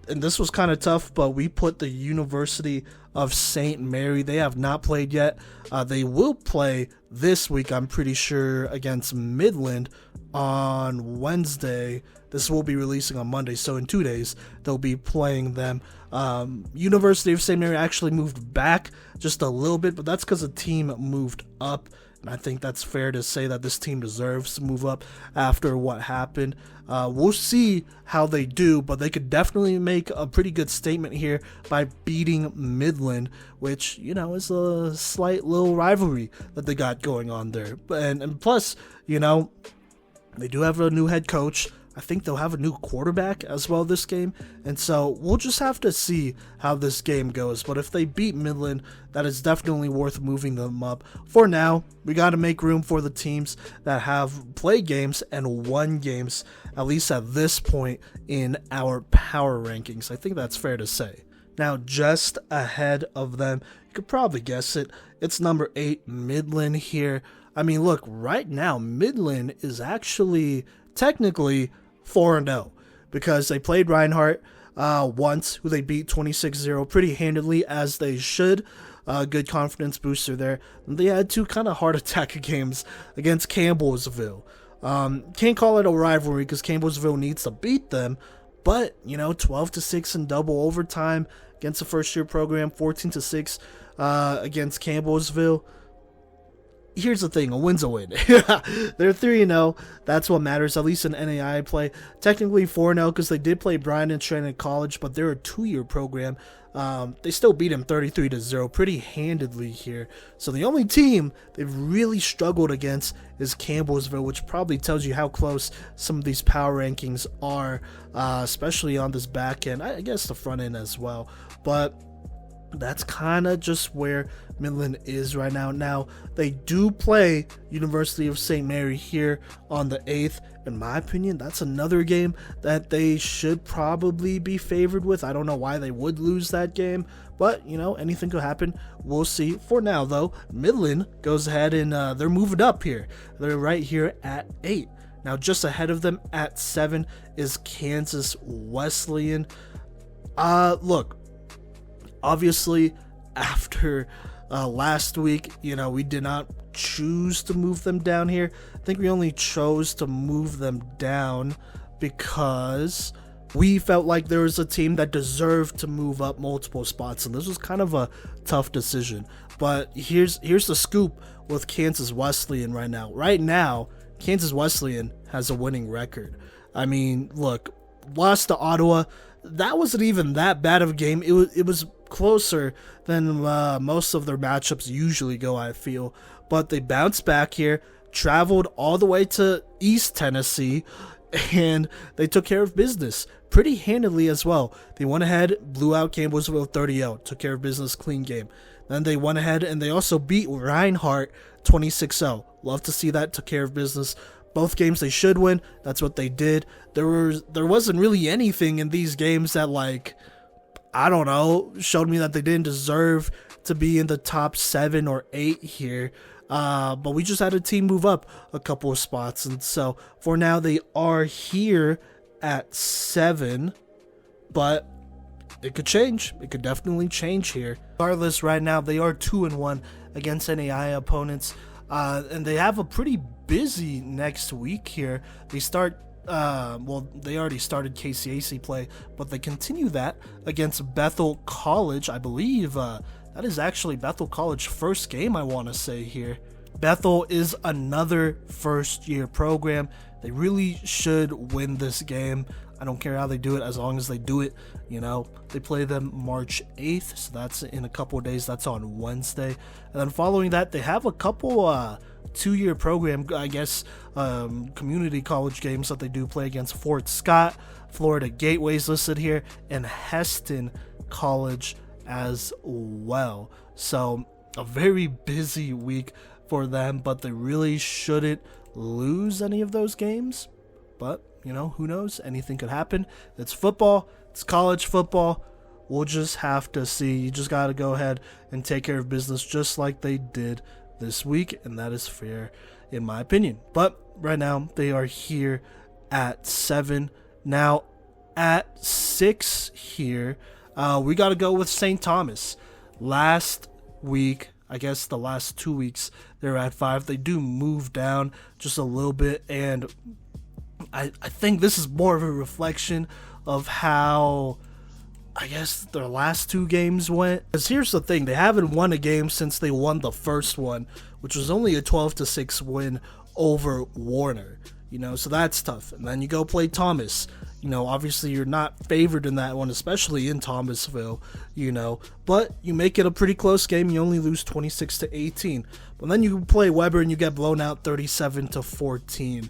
and this was kind of tough, but we put the University of St. Mary. They have not played yet. They will play this week, I'm pretty sure, against Midland on Wednesday. This will be releasing on Monday, so in 2 days, they'll be playing them. University of St. Mary actually moved back just a little bit, but that's because the team moved up. And I think that's fair to say that this team deserves to move up after what happened. We'll see how they do, but they could definitely make a pretty good statement here by beating Midland, which, you know, is a slight little rivalry that they got going on there. And plus, you know, they do have a new head coach. I think they'll have a new quarterback as well this game. And so we'll just have to see how this game goes. But if they beat Midland, that is definitely worth moving them up. For now, we got to make room for the teams that have played games and won games, at least at this point in our power rankings. I think that's fair to say. Now, just ahead of them, you could probably guess it, it's number 8, Midland here. I mean, look, right now, Midland is actually technically 4-0 because they played Reinhardt once, who they beat 26-0 pretty handily, as they should. Good confidence booster there. And they had 2 kind of heart attack games against Campbellsville. Can't call it a rivalry because Campbellsville needs to beat them, but, you know, 12-6 in double overtime against the first-year program, 14-6 against Campbellsville. Here's the thing, a win's a win. They're 3-0. That's what matters, at least in NAIA play. Technically 4-0 because they did play Bryan and Shannon College, but they're a 2-year program. They still beat him 33-0 pretty handedly here. So the only team they've really struggled against is Campbellsville, which probably tells you how close some of these power rankings are, especially on this back end. I guess the front end as well. But that's kind of just where Midland is right now. Now, they do play University of St. Mary here on the 8th. In my opinion, that's another game that they should probably be favored with. I don't know why they would lose that game, but, you know, anything could happen. We'll see. For now, though, Midland goes ahead and they're moving up here. They're right here at 8. Now, just ahead of them at 7 is Kansas Wesleyan. Look, obviously, after last week, you know, we did not choose to move them down here. I think we only chose to move them down because we felt like there was a team that deserved to move up multiple spots, and this was kind of a tough decision. But here's the scoop with Kansas Wesleyan right now. Right now, Kansas Wesleyan has a winning record. I mean, look, lost to Ottawa. That wasn't even that bad of a game. It was closer than most of their matchups usually go, I feel. But they bounced back here, traveled all the way to East Tennessee, and they took care of business pretty handily as well. They went ahead, blew out Campbellsville 30-0, took care of business, clean game. Then they went ahead and they also beat Reinhardt 26-0. Love to see that, took care of business. Both games they should win. That's what they did. There wasn't really anything in these games that, like, I don't know, showed me that they didn't deserve to be in the top 7 or 8 here. But we just had a team move up a couple of spots. And so for now, they are here at 7. But it could change. It could definitely change here. Regardless, right now, they are 2-1 against NAIA opponents. And they have a pretty busy next week here. They start, they already started KCAC play, but they continue that against Bethel College. I believe that is actually Bethel College first game, I want to say here. Bethel is another first-year program. They really should win this game. I don't care how they do it, as long as they do it. You know, they play them March 8th, so that's in a couple of days. That's on Wednesday. And then following that, they have a couple two-year program, I guess, community college games that they do play against Fort Scott, Florida Gateway's listed here, and Heston College as well. So a very busy week for them, but they really shouldn't lose any of those games. But, you know, who knows? Anything could happen. It's football. It's college football. We'll just have to see. You just got to go ahead and take care of business just like they did this week, and that is fair in my opinion. But right now they are here at 7. Now at 6 here, we got to go with St. Thomas. Last week, I guess the last 2 weeks, they're at 5. They do move down just a little bit, and I think this is more of a reflection of how, I guess, their last 2 games went. Because here's the thing, they haven't won a game since they won the first one, which was only a 12-6 win over Warner. So that's tough. And then you go play Thomas. Obviously you're not favored in that one, especially in Thomasville, but you make it a pretty close game. You only lose 26-18. But then you play Weber and you get blown out 37-14.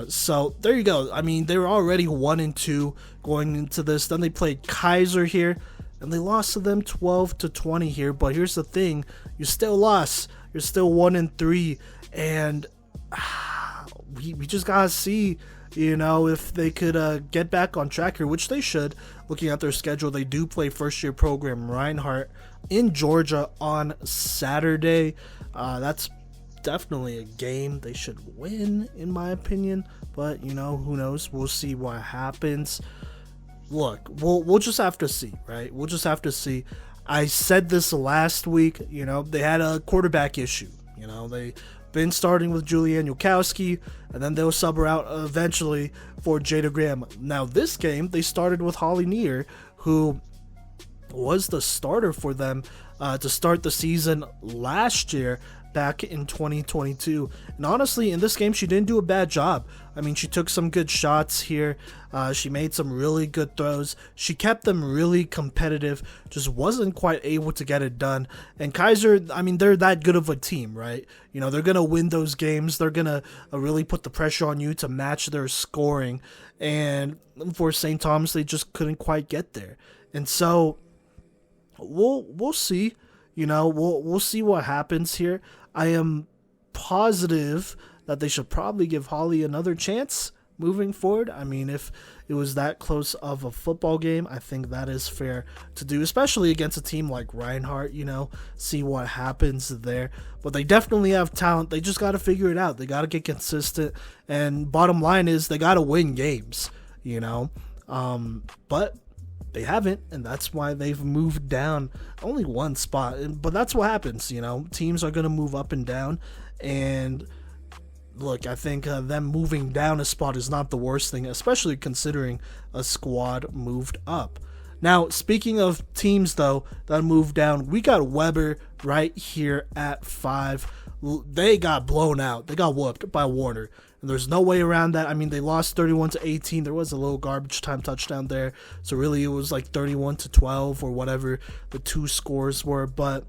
So there you go. I mean, they were already 1-2 going into this. Then they played Keiser here, and they lost to them 12-20 here. But here's the thing: you still lost. You're still 1-3, and we just gotta see, if they could get back on track here, which they should. Looking at their schedule, they do play first-year program Reinhardt in Georgia on Saturday. That's definitely a game they should win, in my opinion. But who knows? We'll see what happens. Look, we'll just have to see, right? We'll just have to see. I said this last week. They had a quarterback issue. They been starting with Julian Yukowski, and then they'll sub her out eventually for Jada Graham. Now this game, they started with Holly Neer, who was the starter for them to start the season last year, back in 2022. And honestly, in this game, she didn't do a bad job. I mean, she took some good shots here. She made some really good throws. She kept them really competitive, just wasn't quite able to get it done. And Keiser, I mean, they're that good of a team, right? They're going to win those games. They're going to really put the pressure on you to match their scoring. And for St. Thomas, they just couldn't quite get there. And so we'll see. We'll see what happens here. I am positive that they should probably give Holly another chance moving forward. I mean, if it was that close of a football game, I think that is fair to do, especially against a team like Reinhardt, see what happens there. But they definitely have talent. They just got to figure it out. They got to get consistent. And bottom line is they got to win games, but they haven't, and that's why they've moved down only one spot. But that's what happens, teams are going to move up and down. And look, I think them moving down a spot is not the worst thing, especially considering a squad moved up. Now, speaking of teams, though, that moved down, we got Weber right here at 5. They got blown out. They got whooped by Warner. And there's no way around that. I mean, they lost 31-18. There was a little garbage time touchdown there. So really it was like 31-12 or whatever the 2 scores were. But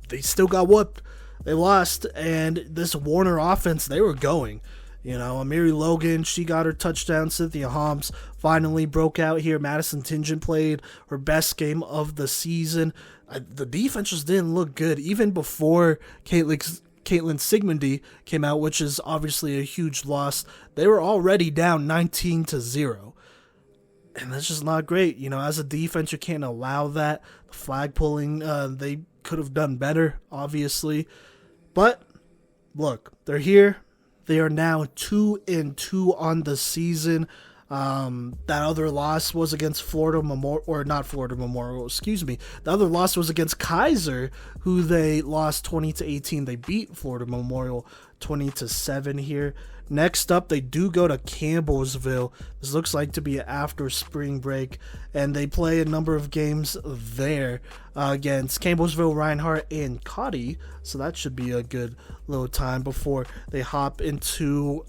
they still got whooped. They lost. And this Warner offense, they were going. Amiri Logan, she got her touchdown. Cynthia Holmes finally broke out here. Madison Tingen played her best game of the season. The defense just didn't look good. Even before Caitlin Sigmundy came out, which is obviously a huge loss, they were already down 19-0. And that's just not great. As a defense, you can't allow that. The flag pulling, they could have done better, obviously. But, look, they're here. They are now 2-2 on the season. That other loss was against Florida Memorial, or not Florida Memorial, excuse me. The other loss was against Keiser, who they lost 20-18. They beat Florida Memorial 20-7 here. Next up, they do go to Campbellsville. This looks like to be after spring break, and they play a number of games there against Campbellsville, Reinhardt, and Cottey. So that should be a good little time before they hop into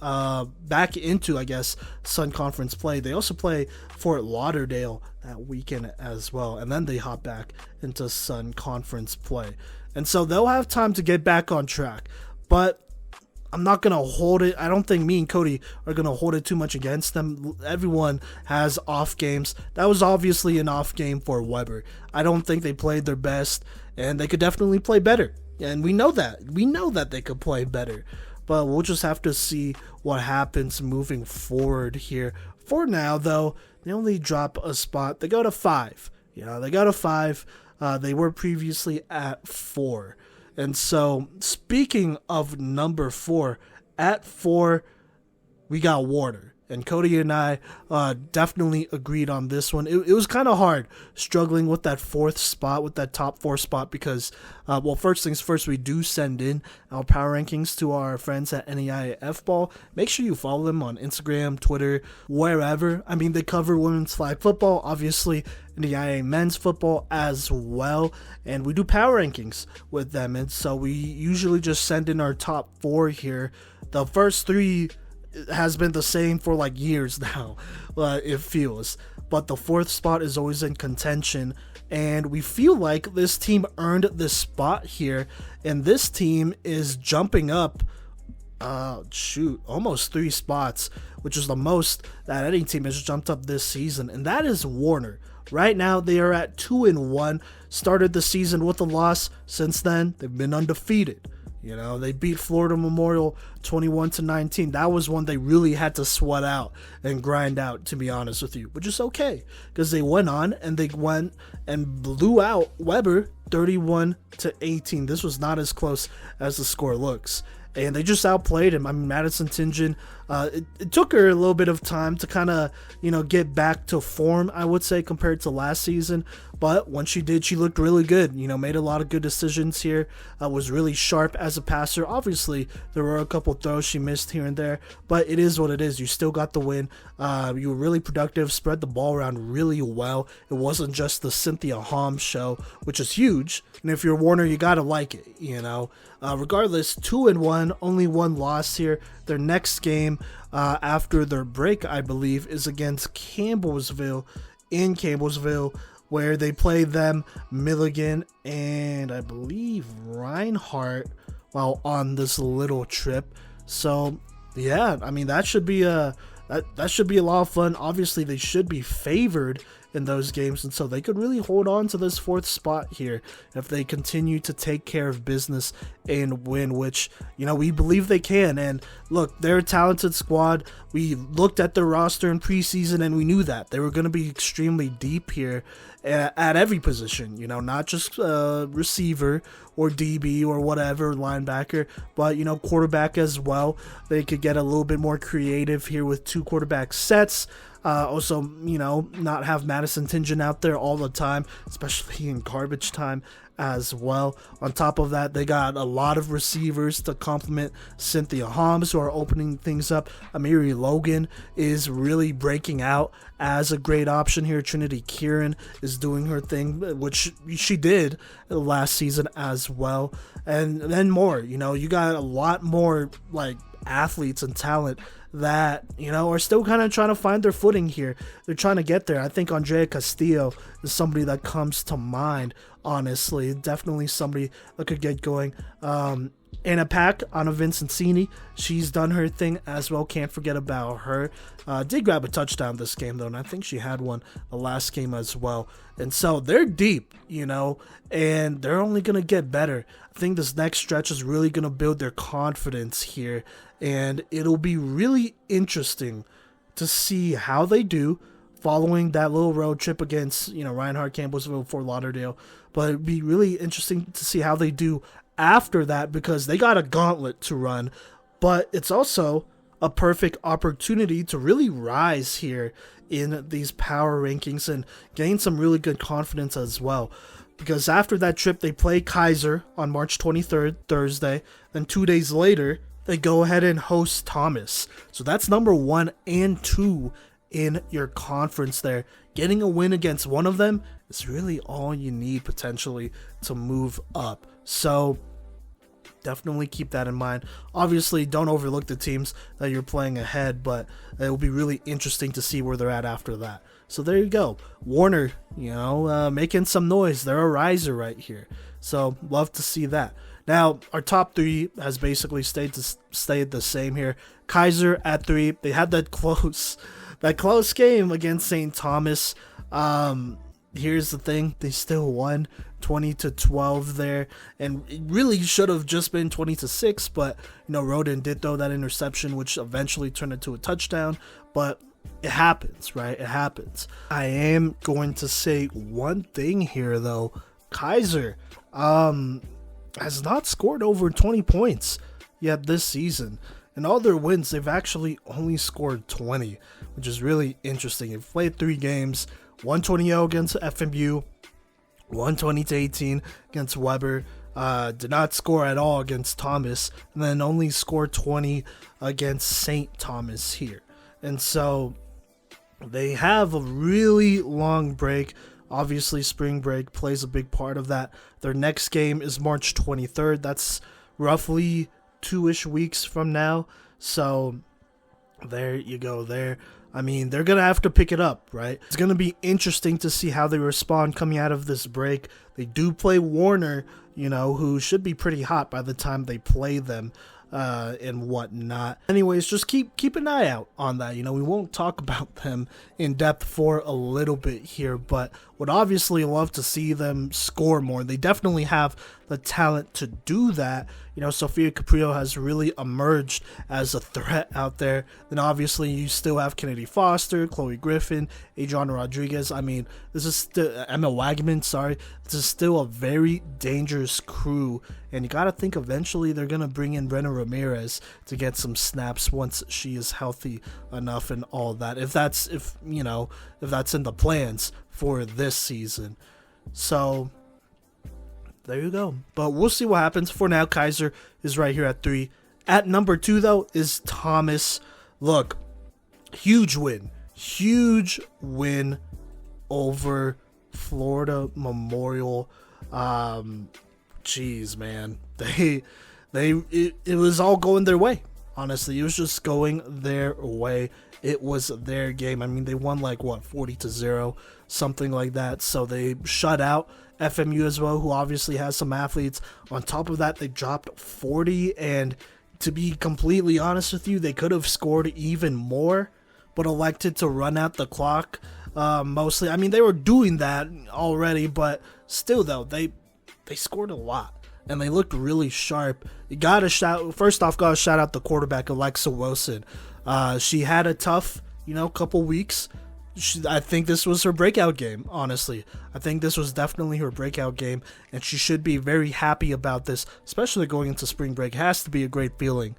back into, I guess, Sun Conference play. They also play Fort Lauderdale that weekend as well, and then they hop back into Sun Conference play. And so they'll have time to get back on track. But I'm not going to hold it. I don't think me and Cottey are going to hold it too much against them. Everyone has off games. That was obviously an off game for Weber. I don't think they played their best, and they could definitely play better. And we know that. We know that they could play better. But we'll just have to see what happens moving forward here. For now, though, they only drop a spot. They go to 5. They go to 5. They were previously at 4. And so, speaking of number 4, at 4, we got Warner. And Cottey and I definitely agreed on this one. It was kind of hard struggling with that 4th spot, with that top 4 spot, because, first things first, we do send in our power rankings to our friends at NAIA F-Ball. Make sure you follow them on Instagram, Twitter, wherever. I mean, they cover women's flag football, obviously NAIA men's football as well, and we do power rankings with them. And so we usually just send in our top 4 here. The first 3 has been the same for like years now, it feels, but the 4th spot is always in contention, and we feel like this team earned this spot here, and this team is jumping up almost 3 spots, which is the most that any team has jumped up this season, and that is Warner. Right now they are at 2-1, started the season with a loss. Since then they've been undefeated. You know, they beat Florida Memorial 21-19. That was one they really had to sweat out and grind out, to be honest with you, which is okay, because they went on and they went and blew out Weber 31-18. This was not as close as the score looks, and they just outplayed him. I mean, Madison Tingen, it took her a little bit of time to kind of, get back to form, I would say, compared to last season. But when she did, she looked really good, made a lot of good decisions here, was really sharp as a passer. Obviously, there were a couple throws she missed here and there, but it is what it is. You still got the win. You were really productive, spread the ball around really well. It wasn't just the Cynthia Hom show, which is huge. And if you're Warner, you got to like it, Regardless, 2-1, only 1 loss here. Their next game after their break, I believe, is against Campbellsville in Campbellsville, where they play them, Midland, and I believe Reinhardt while on this little trip. So yeah, I mean, that should be a lot of fun. Obviously they should be favored in those games, and so they could really hold on to this 4th spot here if they continue to take care of business and win, which we believe they can. And look, they're a talented squad. We looked at their roster in preseason and we knew that they were going to be extremely deep here at every position, not just receiver or DB or whatever, linebacker, but quarterback as well. They could get a little bit more creative here with 2 quarterback sets. Also, not have Madison Tingen out there all the time, especially in garbage time as well. On top of that, they got a lot of receivers to complement Cynthia Homs, who are opening things up. Amiri Logan is really breaking out as a great option here. Trinity Kieran is doing her thing, which she did last season as well. And then more, you got a lot more like athletes and talent that are still kind of trying to find their footing here. They're trying to get there. I think Andrea Castillo is somebody that comes to mind, honestly. Definitely somebody that could get going. Anna Pack, Anna Vincentini, she's done her thing as well. Can't forget about her. Did grab a touchdown this game, though, and I think she had one the last game as well. And so they're deep, and they're only going to get better. I think this next stretch is really going to build their confidence here, and it'll be really interesting to see how they do following that little road trip against, Reinhardt, Campbellsville, Fort Lauderdale. But it'd be really interesting to see how they do after that, because they got a gauntlet to run, but it's also a perfect opportunity to really rise here in these power rankings and gain some really good confidence as well. Because after that trip, they play Keiser on March 23rd, Thursday. Then 2 days later, they go ahead and host Thomas. So that's number 1 and 2 in your conference there. Getting a win against one of them is really all you need potentially to move up. So definitely keep that in mind. Obviously, don't overlook the teams that you're playing ahead, but it will be really interesting to see where they're at after that. So there you go. Warner, making some noise. They're a riser right here. So love to see that. Now, our top 3 has basically stayed the same here. Keiser at 3. They had that close game against St. Thomas. Here's the thing. They still won 20-12 there, and it really should have just been 20-6, but Roden did throw that interception, which eventually turned into a touchdown. But it happens, right? It happens. I am going to say one thing here, though. Keiser, has not scored over 20 points yet this season. In all their wins, they've actually only scored 20, which is really interesting. They've played 3 games, 120-0 against FMU, 120-18 against Weber, did not score at all against Thomas, and then only scored 20 against St. Thomas here. And so they have a really long break. Obviously, spring break plays a big part of that. Their next game is March 23rd. That's roughly 2-ish weeks from now. So there you go there. I mean, they're going to have to pick it up, right? It's going to be interesting to see how they respond coming out of this break. They do play Warner, who should be pretty hot by the time they play them and whatnot. Anyways, just keep an eye out on that. We won't talk about them in depth for a little bit here, but would obviously love to see them score more. They definitely have the talent to do that. Sophia Caprio has really emerged as a threat out there. Then obviously you still have Kennedy Foster, Chloe Griffin, Adriana Rodriguez. I mean, this is still Emma Wagman, sorry. This is still a very dangerous crew, and you got to think eventually they're going to bring in Brenna Ramirez to get some snaps once she is healthy enough and all that. If that's in the plans for this season. So there you go. But we'll see what happens. For now, Keiser is right here at 3. At number 2, though, is Thomas. Look, huge win over Florida Memorial. Jeez, man. It was all going their way. Honestly, it was just going their way. It was their game. I mean, they won 40-0, something like that. So they shut out FMU as well, who obviously has some athletes. On top of that, they dropped 40, and to be completely honest with you, they could have scored even more, but elected to run out the clock mostly. I mean, they were doing that already, but still, though, they scored a lot. And they looked really sharp. First off, gotta shout out the quarterback, Alexa Wilson. She had a tough, couple weeks. I think this was her breakout game, honestly. I think this was definitely her breakout game, and she should be very happy about this, especially going into spring break. It has to be a great feeling,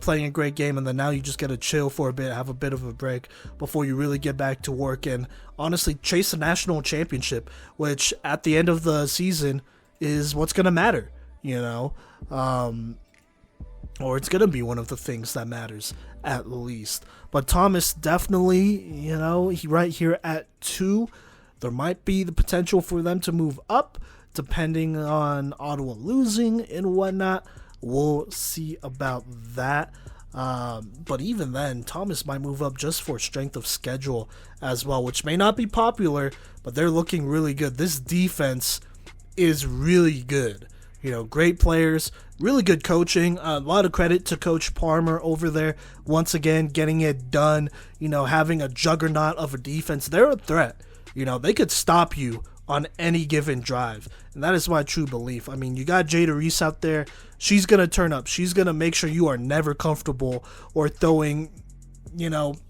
playing a great game, and then now you just get to chill for a bit, have a bit of a break before you really get back to work and honestly chase a national championship, which at the end of the season is what's going to matter. Or it's going to be one of the things that matters, at least. But Thomas definitely, he right here at 2. There might be the potential for them to move up, depending on Ottawa losing and whatnot. We'll see about that. But even then, Thomas might move up just for strength of schedule as well, which may not be popular, but they're looking really good. This defense is really good. Great players, really good coaching. A lot of credit to Coach Palmer over there. Once again, getting it done, having a juggernaut of a defense. They're a threat. They could stop you on any given drive. And that is my true belief. I mean, you got Jada Reese out there. She's going to turn up. She's going to make sure you are never comfortable or throwing,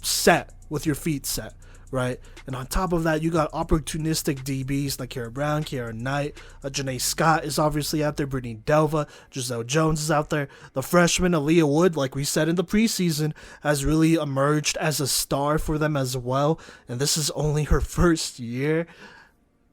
set with your feet set. Right, and on top of that, you got opportunistic DBs like Kara Brown, Kiara Knight, Janae Scott is obviously out there, Brittany Delva, Giselle Jones is out there. The freshman Aaliyah Wood, like we said in the preseason, has really emerged as a star for them as well, and this is only her first year.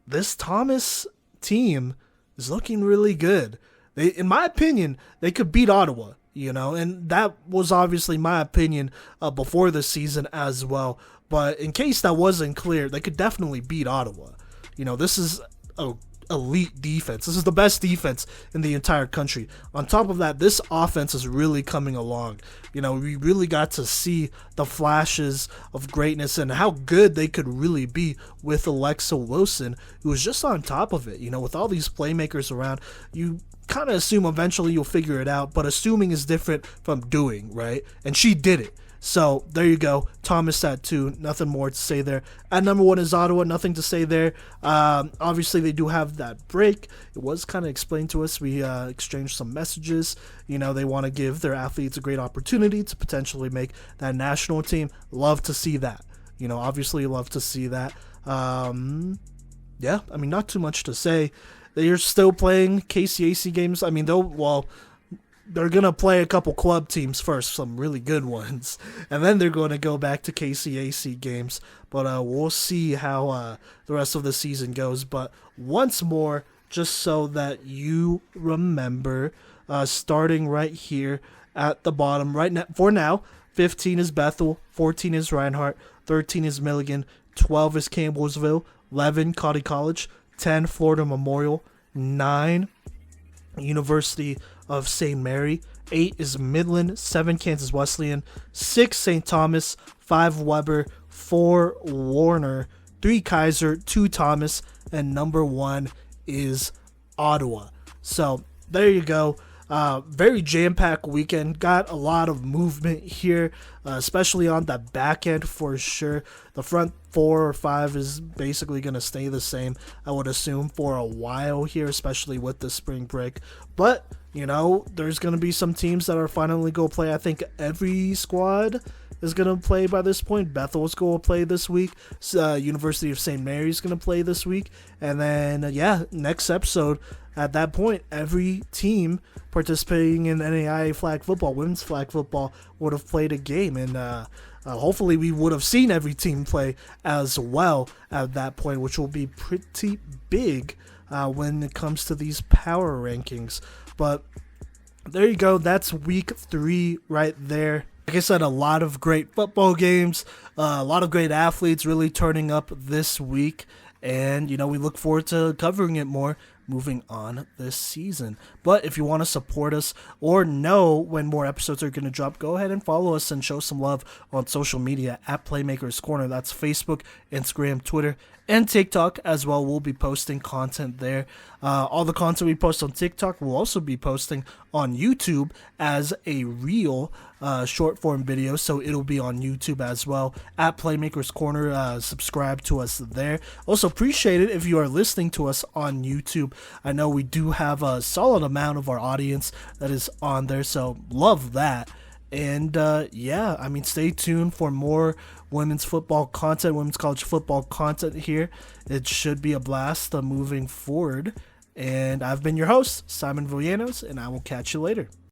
This Thomas team is looking really good. In my opinion, they could beat Ottawa. And that was obviously my opinion before the season as well. But in case that wasn't clear, they could definitely beat Ottawa. This is a elite defense. This is the best defense in the entire country. On top of that, this offense is really coming along. We really got to see the flashes of greatness and how good they could really be with Alexa Wilson, who was just on top of it. With all these playmakers around, you kind of assume eventually you'll figure it out, but assuming is different from doing, right? And she did it. So there you go. Thomas at 2. Nothing more to say there. At number 1 is Ottawa. Nothing to say there. Obviously, they do have that break. It was kind of explained to us. We exchanged some messages. They want to give their athletes a great opportunity to potentially make that national team. Love to see that. Obviously love to see that. Yeah, I mean, not too much to say. They're still playing KCAC games. I mean, they're going to play a couple club teams first, some really good ones, and then they're going to go back to KCAC games. But we'll see how the rest of the season goes. But once more, just so that you remember, starting right here at the bottom, right now, for now, 15 is Bethel, 14 is Reinhardt, 13 is Milligan, 12 is Campbellsville, 11 Cottey College, 10 Florida Memorial, 9 University of St. Mary, 8 is Midland, 7 Kansas Wesleyan, 6 St. Thomas, 5 Weber, 4 Warner, 3 Keiser, 2 Thomas, and number 1 is Ottawa. So there you go. Very jam-packed weekend. Got a lot of movement here, especially on the back end for sure. The front 4 or 5 is basically going to stay the same, I would assume, for a while here, especially with the spring break. But, there's going to be some teams that are finally going to play. I think every squad is going to play by this point. Bethel's going to play this week. University of St. Mary's going to play this week. And then, next episode, at that point, every team participating in NAIA flag football, women's flag football, would have played a game. And hopefully we would have seen every team play as well at that point, which will be pretty big when it comes to these power rankings. But there you go. That's week 3 right there. Like I said, a lot of great football games, a lot of great athletes really turning up this week. And, we look forward to covering it more moving on this season. But if you want to support us or know when more episodes are going to drop, go ahead and follow us and show some love on social media at Playmakers Corner. That's Facebook, Instagram, Twitter, and TikTok as well. We'll be posting content there. All the content we post on TikTok we'll also be posting on YouTube as a real short form video, so it'll be on YouTube as well at Playmakers Corner. Subscribe to us there. Also appreciate it if you are listening to us on YouTube. I know we do have a solid amount of our audience that is on there, so love that. And stay tuned for more women's football content, women's college football content here. It should be a blast moving forward. And I've been your host, Simon Villanos, and I will catch you later.